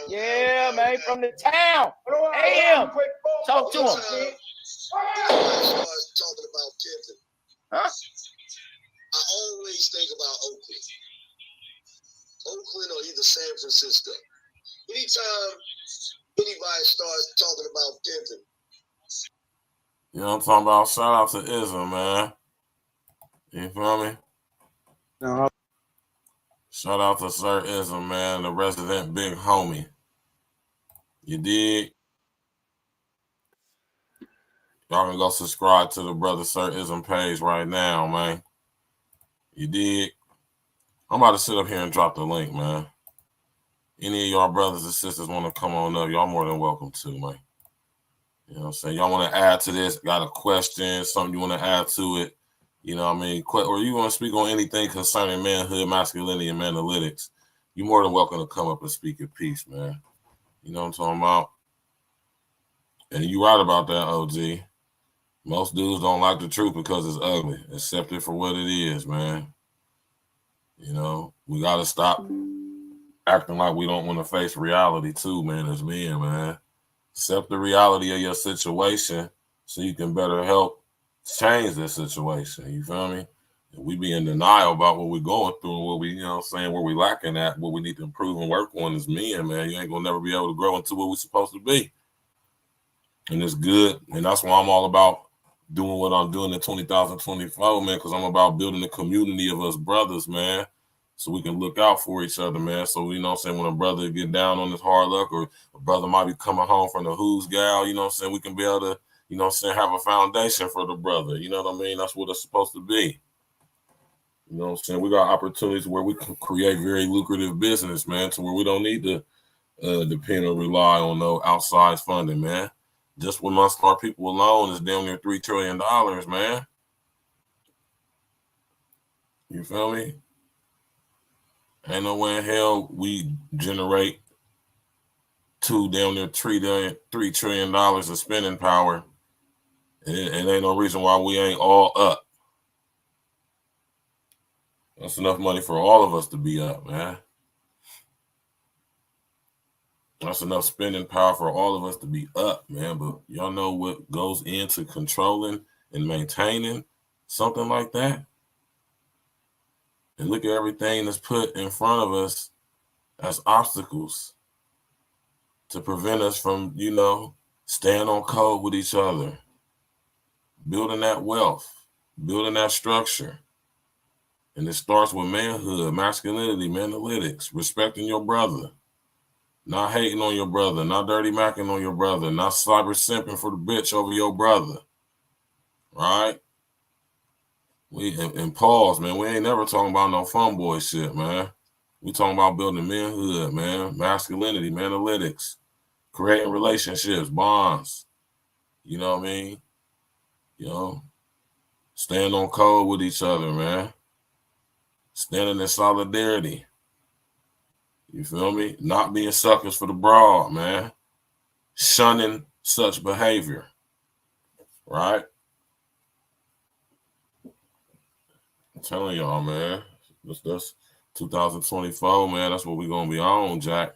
Yeah, man, from the town. AM. Talk to him. Talking about Denton. Huh? I always think about Oakland or either San Francisco. Anytime anybody starts talking about Denton. You know what I'm talking about? Shout out to Ism, man. You feel me? No. Shout out to Sir Ism, man, the resident big homie. You dig? Y'all can go subscribe to the brother Sir Ism page right now, man. You dig? I'm about to sit up here and drop the link, man. Any of y'all brothers and sisters want to come on up, y'all more than welcome to, man. You know what I'm saying? Y'all want to add to this, got a question, something you want to add to it, you know what I mean? Or you want to speak on anything concerning manhood, masculinity, and MANALYTICS, you're more than welcome to come up and speak your piece, man. You know what I'm talking about? And you right about that, OG. Most dudes don't like the truth because it's ugly. Accept it for what it is, man. You know, we got to stop acting like we don't want to face reality too, man, as men, man. Accept the reality of your situation so you can better help change the situation. You feel me? We be in denial about what we're going through and what we, you know what I'm saying, where we lacking at, what we need to improve and work on as men, man. You ain't gonna never be able to grow into what we're supposed to be. And it's good. And that's why I'm all about doing what I'm doing in 2024, man, because I'm about building a community of us brothers, man, so we can look out for each other, man. So, you know what I'm saying, when a brother get down on his hard luck or a brother might be coming home from the who's gal, you know what I'm saying, we can be able to, you know what I'm saying, have a foundation for the brother. You know what I mean? That's what it's supposed to be. You know what I'm saying? We got opportunities where we can create very lucrative business, man, to where we don't need to depend or rely on no outside funding, man. Just with Month Star people alone is damn near $3 trillion, man. You feel me? Ain't no way in hell we generate damn near $3 trillion of spending power. And ain't no reason why we ain't all up. That's enough money for all of us to be up, man. That's enough spending power for all of us to be up, man. But y'all know what goes into controlling and maintaining something like that? And look at everything that's put in front of us as obstacles to prevent us from, you know, staying on code with each other, building that wealth, building that structure. And it starts with manhood, masculinity, MANALYTICS, respecting your brother, not hating on your brother, not dirty macking on your brother, not cyber simping for the bitch over your brother. Right? And pause, man. We ain't never talking about no fun boy shit, man. We talking about building manhood, man, masculinity, MANALYTICS, creating relationships, bonds. You know what I mean? You know, staying on code with each other, man. Standing in solidarity. You You feel me? Not being suckers for the broad, man. Shunning such behavior. Right? I'm telling y'all, man. That's 2024, man. That's what we're going to be on, Jack.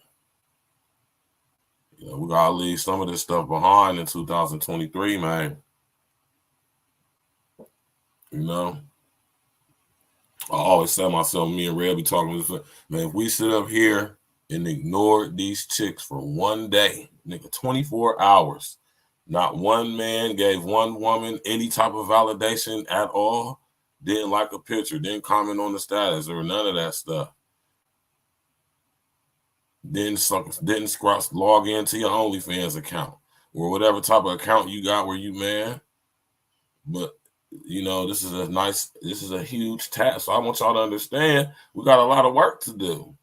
You know, we got to leave some of this stuff behind in 2023, man. You know? I always tell myself, me and Red be talking this, man, if we sit up here and ignore these chicks for one day, nigga, 24 hours, not one man gave one woman any type of validation at all, didn't like a picture, didn't comment on the status or none of that stuff. Didn't log into your OnlyFans account or whatever type of account you got where you, man. But you know, this is a huge task. So I want y'all to understand we got a lot of work to do.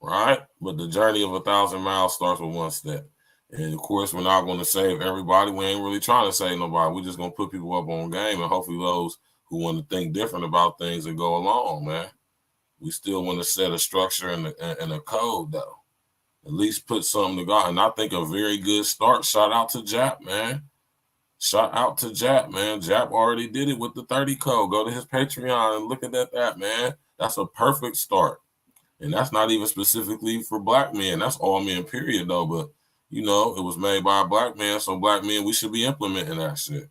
Right? But the journey of 1,000 miles starts with one step. And of course, we're not going to save everybody. We ain't really trying to save nobody. We're just going to put people up on game, and hopefully those who want to think different about things and go along, man. We still want to set a structure and a code, though. At least put something to go. And I think a very good start. Shout out to Jap, man. Shout out to Jap, man. Jap already did it with the 30 code. Go to his Patreon and look at that, man. That's a perfect start. And that's not even specifically for black men. That's all men, period, though. But, you know, it was made by a black man, so black men, we should be implementing that shit.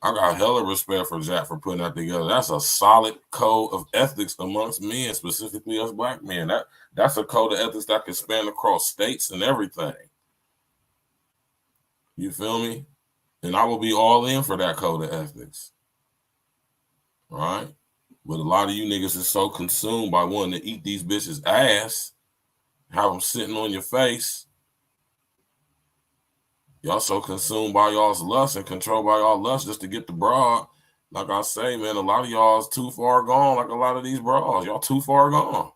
I got hella respect for Jap for putting that together. That's a solid code of ethics amongst men, specifically us black men. That's a code of ethics that can span across states and everything. You feel me? And I will be all in for that code of ethics. All right? But a lot of you niggas is so consumed by wanting to eat these bitches' ass, have them sitting on your face. Y'all so consumed by y'all's lust and controlled by y'all lust just to get the broad. Like I say, man, a lot of y'all is too far gone, like a lot of these bras. Y'all too far gone.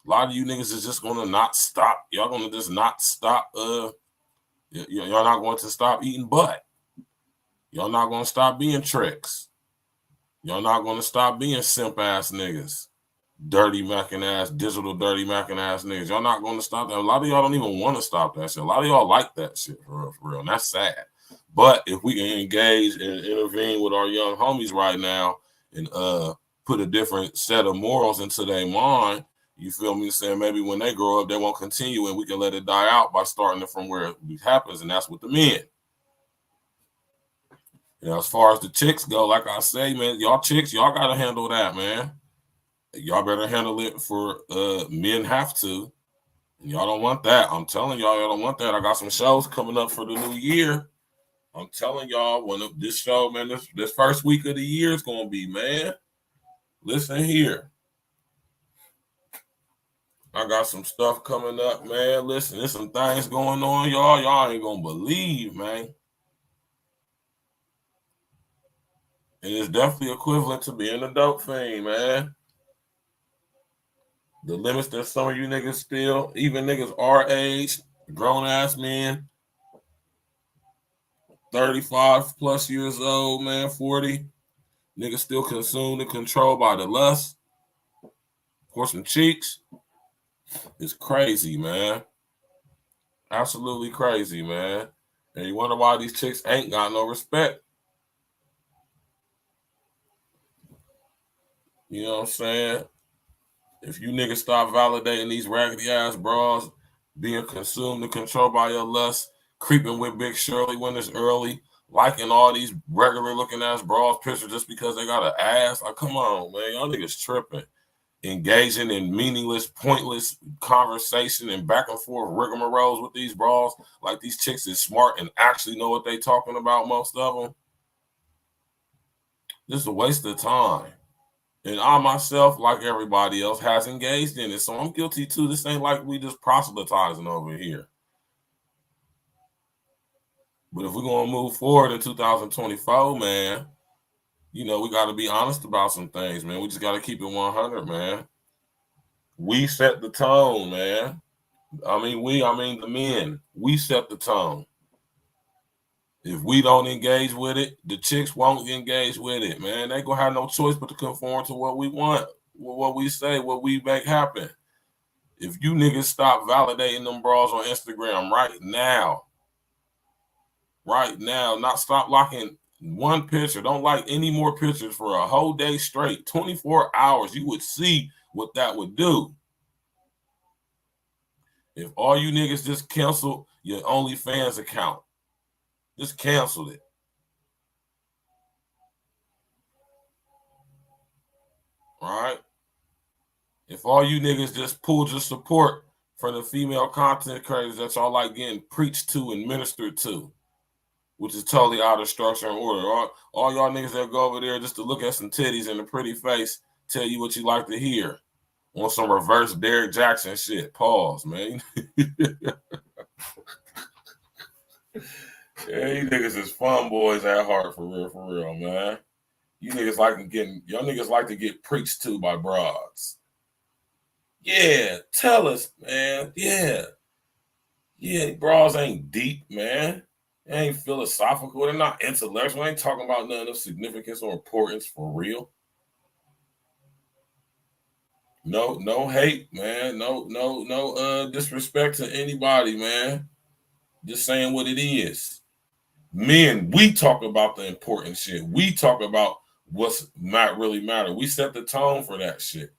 A lot of you niggas is just going to not stop. Y'all going to just not stop. Y'all not going to stop eating butt. Y'all not going to stop being tricks. Y'all not going to stop being simp-ass niggas. Dirty macking ass, digital dirty macking ass niggas. Y'all not going to stop that. A lot of y'all don't even want to stop that shit. A lot of y'all like that shit, for real. And that's sad. But if we can engage and intervene with our young homies right now and put a different set of morals into their mind, you feel me, saying maybe when they grow up, they won't continue and we can let it die out by starting it from where it happens, and that's with the men. You know, as far as the chicks go, like I say, man, y'all chicks, y'all got to handle that, man. Y'all better handle it for men have to. Y'all don't want that. I'm telling y'all don't want that. I got some shows coming up for the new year. I'm telling y'all, when this show, man, this first week of the year is going to be, man, listen here. I got some stuff coming up, man. Listen, there's some things going on, y'all. Y'all ain't going to believe, man. And it's definitely equivalent to being a dope fiend, man. The limits that some of you niggas still, even niggas our age, grown-ass men, 35 plus years old, man, 40, niggas still consumed and controlled by the lust. For some cheeks, it's crazy, man. Absolutely crazy, man. And you wonder why these chicks ain't got no respect. You know what I'm saying? If you niggas stop validating these raggedy ass bras, being consumed and controlled by your lust, creeping with Big Shirley when it's early, liking all these regular looking ass bras pictures just because they got an ass, like, come on, man, y'all niggas tripping. Engaging in meaningless, pointless conversation and back and forth rigamaroles with these bras, like these chicks is smart and actually know what they talking about, most of them. This is a waste of time. And I myself, like everybody else, has engaged in it. So I'm guilty too. This ain't like we just proselytizing over here. But if we're going to move forward in 2024, man, you know, we got to be honest about some things, man. We just got to keep it 100, man. We set the tone, man. I mean the men. We set the tone. If we don't engage with it, the chicks won't engage with it, man. They gonna have no choice but to conform to what we want. what we say, what we make happen. If you niggas stop validating them bras on Instagram right now, not stop locking one picture. Don't like any more pictures for a whole day straight, 24 hours. You would see what that would do. If all you niggas just cancel your OnlyFans account, just cancel it. All right? If all you niggas just pulled your support from the female content creators that y'all like getting preached to and ministered to, which is totally out of structure and order. All y'all niggas that go over there just to look at some titties and a pretty face, tell you what you like to hear. On some reverse Derek Jackson shit. Pause, man. Yeah, you niggas is fun boys at heart, for real, man. You niggas like to get preached to by broads. Yeah, tell us, man. Yeah, bras ain't deep, man. They ain't philosophical. They're not intellectual. They ain't talking about nothing of significance or importance for real. No hate, man. No disrespect to anybody, man. Just saying what it is. Men, we talk about the important shit. We talk about what's not really matter. We set the tone for that shit.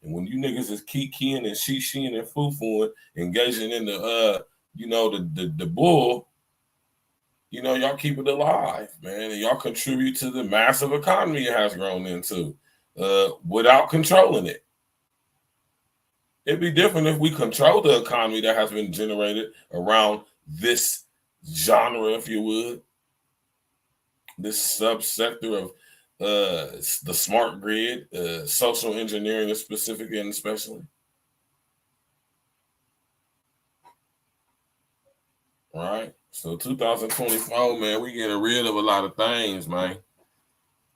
And when you niggas is kikiing and she-sheing and foo-fooing, engaging in the the bull, y'all keep it alive, man. And y'all contribute to the massive economy it has grown into without controlling it. It'd be different if we control the economy that has been generated around this genre, if you would. This subsector of the smart grid, social engineering specifically and especially. All right. So 2024, man, we getting rid of a lot of things, man.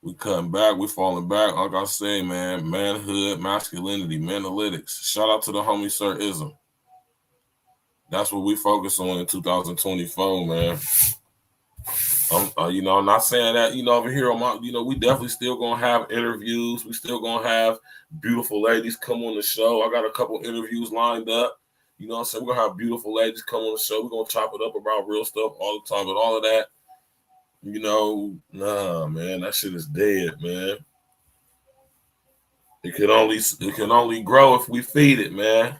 We cutting back, we falling back. Like I say, man, manhood, masculinity, manalytics. Shout out to the homie Sir Ism. That's what we focus on in 2024, man. I'm not saying that, over here on my, we definitely still gonna have interviews. We still gonna have beautiful ladies come on the show. I got a couple interviews lined up. We're gonna have beautiful ladies come on the show. We're gonna chop it up about real stuff all the time, but all of that, nah, man, that shit is dead, man. It can only grow if we feed it, man.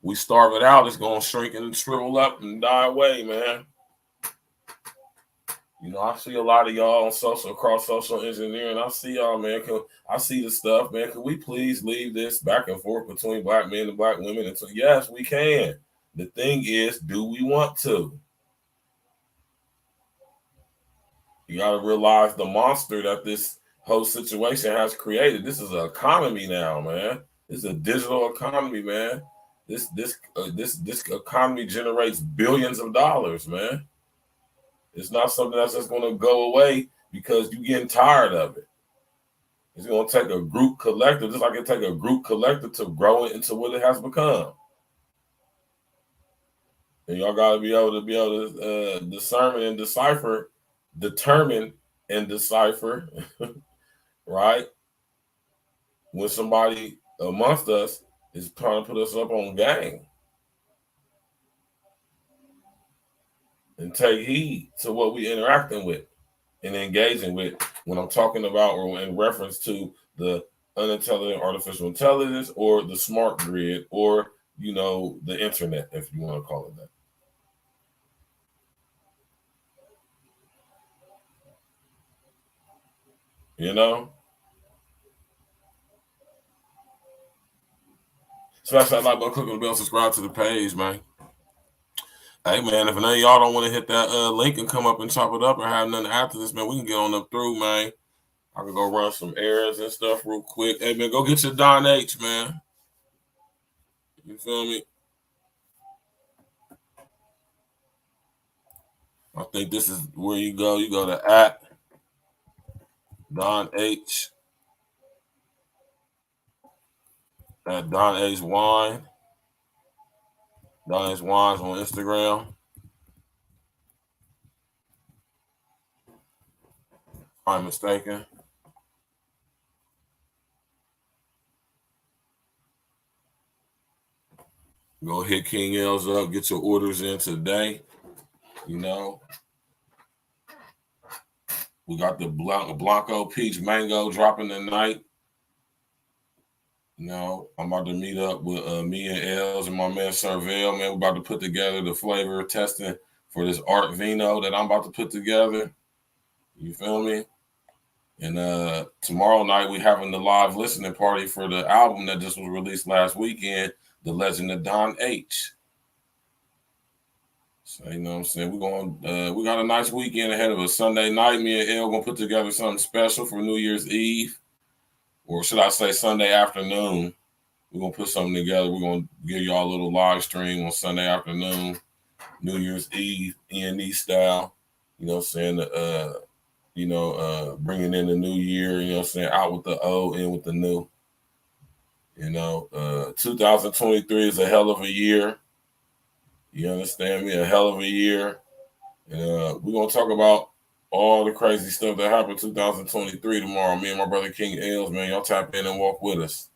We starve it out, it's gonna shrink and shrivel up and die away, man. I see a lot of y'all on across social engineering. I see y'all, man. I see the stuff, man. Can we please leave this back and forth between black men and black women? And yes, we can. The thing is, do we want to? You got to realize the monster that this whole situation has created. This is an economy now, man. This is a digital economy, man. This economy generates billions of dollars, man. It's not something that's just going to go away because you're getting tired of it. It's going to take a group collective, just like it take a group collective to grow it into what it has become. And y'all got to be able to determine and decipher, right? When somebody amongst us is trying to put us up on game. And take heed to what we interacting with and engaging with when I'm talking about or in reference to the unintelligent artificial intelligence or the smart grid or, the internet, if you want to call it that. Smash that like button, click on the bell, subscribe to the page, man. Hey, man, if none of y'all don't want to hit that link and come up and chop it up or have nothing after this, man, we can get on up through, man. I can go run some errands and stuff real quick. Hey, man, go get your Don H, man. You feel me? I think this is where you go. You go to @Don H. Don H Wine. Don H Wines on Instagram. If I'm mistaken. Go hit King L's up. Get your orders in today. You know, we got the Blanco Peach Mango dropping tonight. You know, I'm about to meet up with me and Els and my man Servell. Man, we're about to put together the flavor testing for this Art Vino that I'm about to put together. You feel me? And tomorrow night we having the live listening party for the album that just was released last weekend, The Legend of Don H. So you know what I'm saying? We got a nice weekend ahead of us. Sunday night, me and El gonna put together something special for New Year's Eve. Or should I say Sunday afternoon? We're going to put something together. We're going to give y'all a little live stream on Sunday afternoon, New Year's Eve, E&E style. You know what I'm saying? Bringing in the new year, you know what I'm saying? Out with the old, in with the new. You know, 2023 is a hell of a year. You understand me? A hell of a year. And we're going to talk about all the crazy stuff that happened 2023 tomorrow. Me and my brother King Els, man, y'all tap in and walk with us.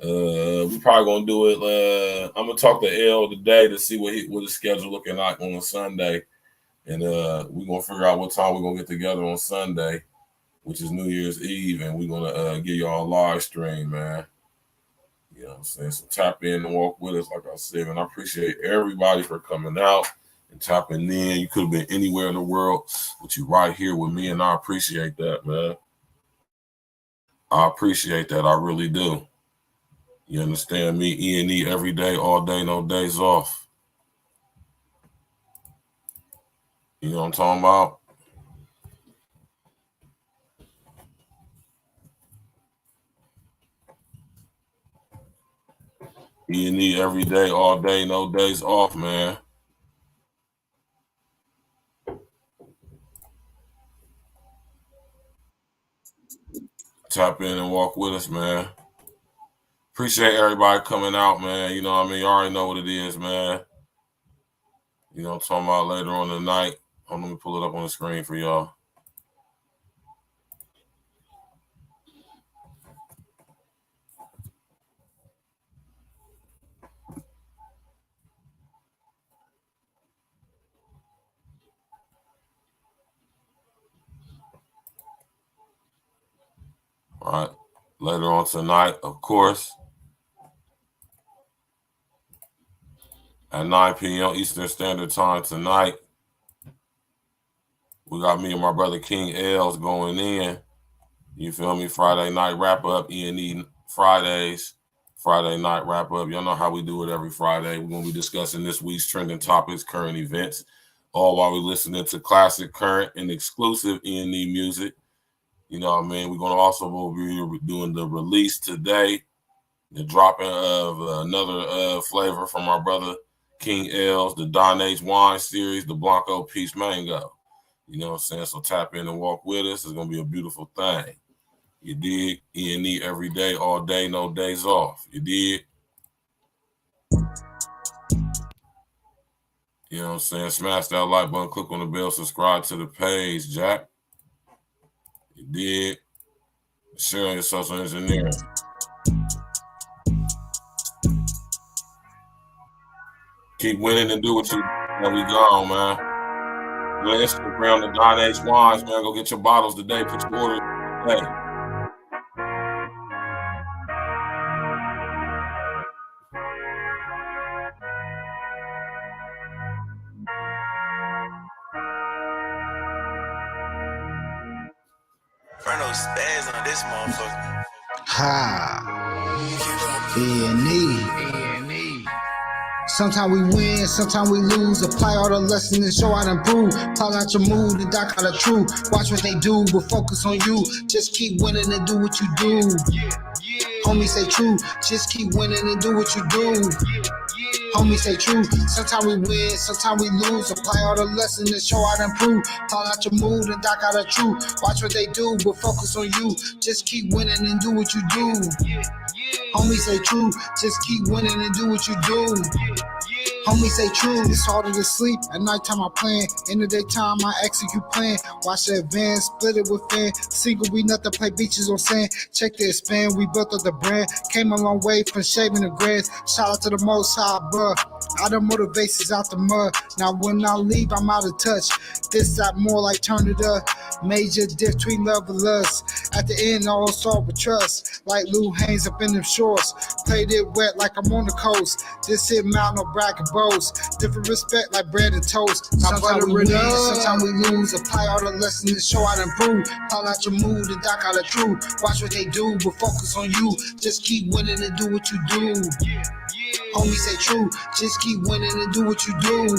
We probably gonna do it. I'm gonna talk to El today to see what his schedule looking like on a Sunday, and we're gonna figure out what time we're gonna get together on Sunday, which is New Year's Eve, and we're gonna give y'all a live stream, man. You know what I'm saying? So tap in and walk with us, like I said, and I appreciate everybody for coming out and tapping in. You could have been anywhere in the world, but you right here with me, and I appreciate that, man. I appreciate that. I really do. You understand me? E&E every day, all day, no days off. You know what I'm talking about? E&E every day, all day, no days off, man. Tap in and walk with us, man. Appreciate everybody coming out, man. You know what I mean? You already know what it is, man. You know what I'm talking about later on tonight. Hold on, let me pull it up on the screen for y'all. All right. Later on tonight, of course, at 9 p.m. Eastern Standard Time tonight, we got me and my brother King Els going in. You feel me? Friday night wrap up, E&E Fridays, Friday night wrap up. Y'all know how we do it every Friday. We're going to be discussing this week's trending topics, current events, all while we're listening to classic, current, and exclusive E&E music. You know what I mean? We're going to also be doing the release today, the dropping of another flavor from our brother King Els, the Don H wine series, the Blanco Peach Mango. You know what I'm saying? So tap in and walk with us. It's going to be a beautiful thing. You dig? E&E every day, all day, no days off. You dig? You know what I'm saying? Smash that like button, click on the bell, subscribe to the page, Jack. You dig? Share on your social engineering. Keep winning and do what you do. We gone, man. Go to Instagram, the Don H Wines, man. Go get your bottles today. Put your orders today. Inferno spaz on this motherfucker. Ha. E&E. Sometimes we win, sometimes we lose. Apply all the lessons and show how to improve. Call out your mood and dock out the truth. Watch what they do, but focus on you. Just keep winning and do what you do. Homie, say true. Just keep winning and do what you do. Homie, say true. Sometimes we win, sometimes we lose. Apply all the lessons and show how to improve. Call out your mood and dock out the truth. Watch what they do, but focus on you. Just keep winning and do what you do. Homie, say true. Just keep winning and do what you do. Homie say true, it's harder to sleep. At nighttime I plan, in the daytime I execute plan. Watch the advance, split it with fan. Single we nothing, play beaches on sand. Check the expand, we built up the brand. Came a long way from shaving the grass. Shout out to the most high, bruh. I done motivations out the mud. Now when I leave, I'm out of touch. This side more like turn it up. Major diff between love and lust. At the end, all start with trust. Like Lou Haynes up in them shorts. Played it wet like I'm on the coast. This hit mountain, no bracket bows. Different respect like bread and toast. Sometimes we win, sometimes we lose. Apply all the lessons and show how to improve. Call out your mood and dock out the truth. Watch what they do, but focus on you. Just keep winning and do what you do. Homie say true, just keep winning and do what you do.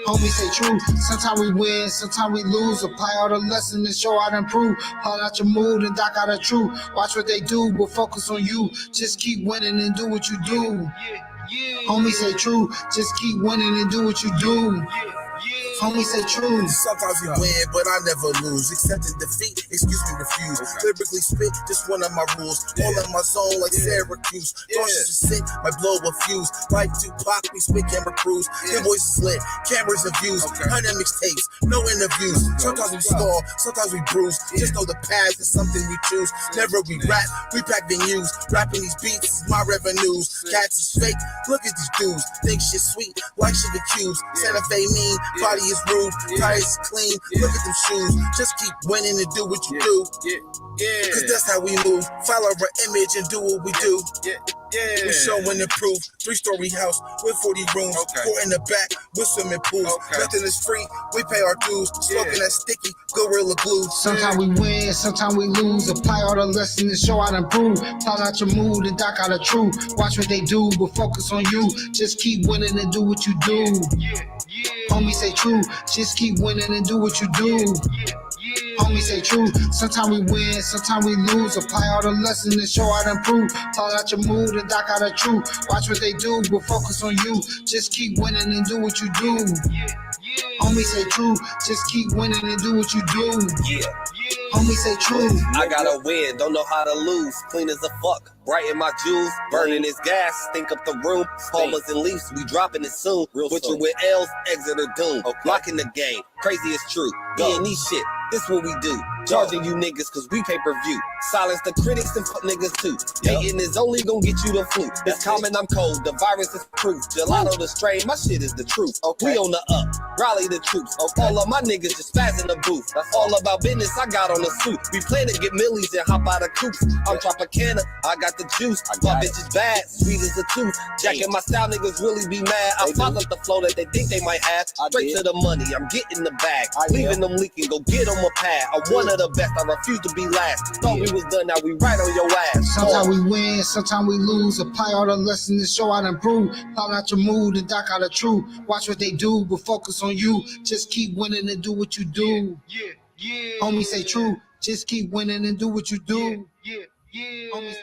Homie say true, sometimes we win, sometimes we lose. Apply all the lessons and show how to improve. Call out your mood and dock out the truth. Watch what they do, but focus on you. Just keep winning and do what you do. Homie say true, just keep winning and do what you do. Homie say true. Sometimes we win, but I never lose. Accepting defeat, excuse me, refuse. Lyrically spit, just one of my rules. All in my zone like Syracuse. Cautious to sit, my blow will fuse. Like Tupac, we spit camera crews. Your voice is lit, cameras and views. 100 mixtapes, no interviews. Sometimes we stall, sometimes we bruise. Just know the path is something we choose. Never we rap, we pack venues. Rapping these beats is my revenues. Cats is fake, look at these dudes. Think shit sweet, like sugar cubes. Santa Fe mean, body is rude, tires is clean, look at them shoes. Just keep winning and do what you do. Cause that's how we move. Follow our image and do what we do. We showing the proof. 3-story house with 40 rooms. 4 in the back with swimming pools. Nothing is free, we pay our dues. Smoking that sticky Gorilla Glue. Sometimes we win, sometimes we lose. Apply all the lessons and show how to improve. Call out your mood and dock out the truth. Watch what they do, but focus on you. Just keep winning and do what you do. Homie say true, just keep winning and do what you do. Homie say true, sometimes we win, sometimes we lose. Apply all the lessons and show how to improve. Call out your mood and dock out the truth. Watch what they do, but focus on you. Just keep winning and do what you do. Homie say true, just keep winning and do what you do. Homie say true. I gotta win, don't know how to lose. Clean as a fuck, bright in my jewels. Burning this gas, stink up the room. Palmers and leaves, we dropping it soon. Butcher with L's, exit or doom. Locking the game, crazy is true. D&E shit, this what we do. Charging you niggas cause we pay-per-view. Silence the critics and fuck niggas too. Hating is only gonna get you the flu. It's common, I'm cold, the virus is proof. Gelato the strain, my shit is the truth. We on the up, rally the troops. All of my niggas just spaz in the booth. All about business, I got on the suit. We plan to get millies and hop out of coops. I'm Tropicana, I got the juice. My bitch is bad, sweet as a tooth. Jacking my style, niggas really be mad. I fuck up the flow that they think they might have. Straight to the money, I'm getting the bag. Leaving them leaking, go get on my pad. I'm one of the best, I refuse to be last. Thought we was done, now we right on your ass. Sometimes we win, sometimes we lose. Apply all the lessons and show how to improve. Call out your mood and dock out the truth. Watch what they do, but focus on you. Just keep winning and do what you do. Homie say true, just keep winning and do what you do. Homie say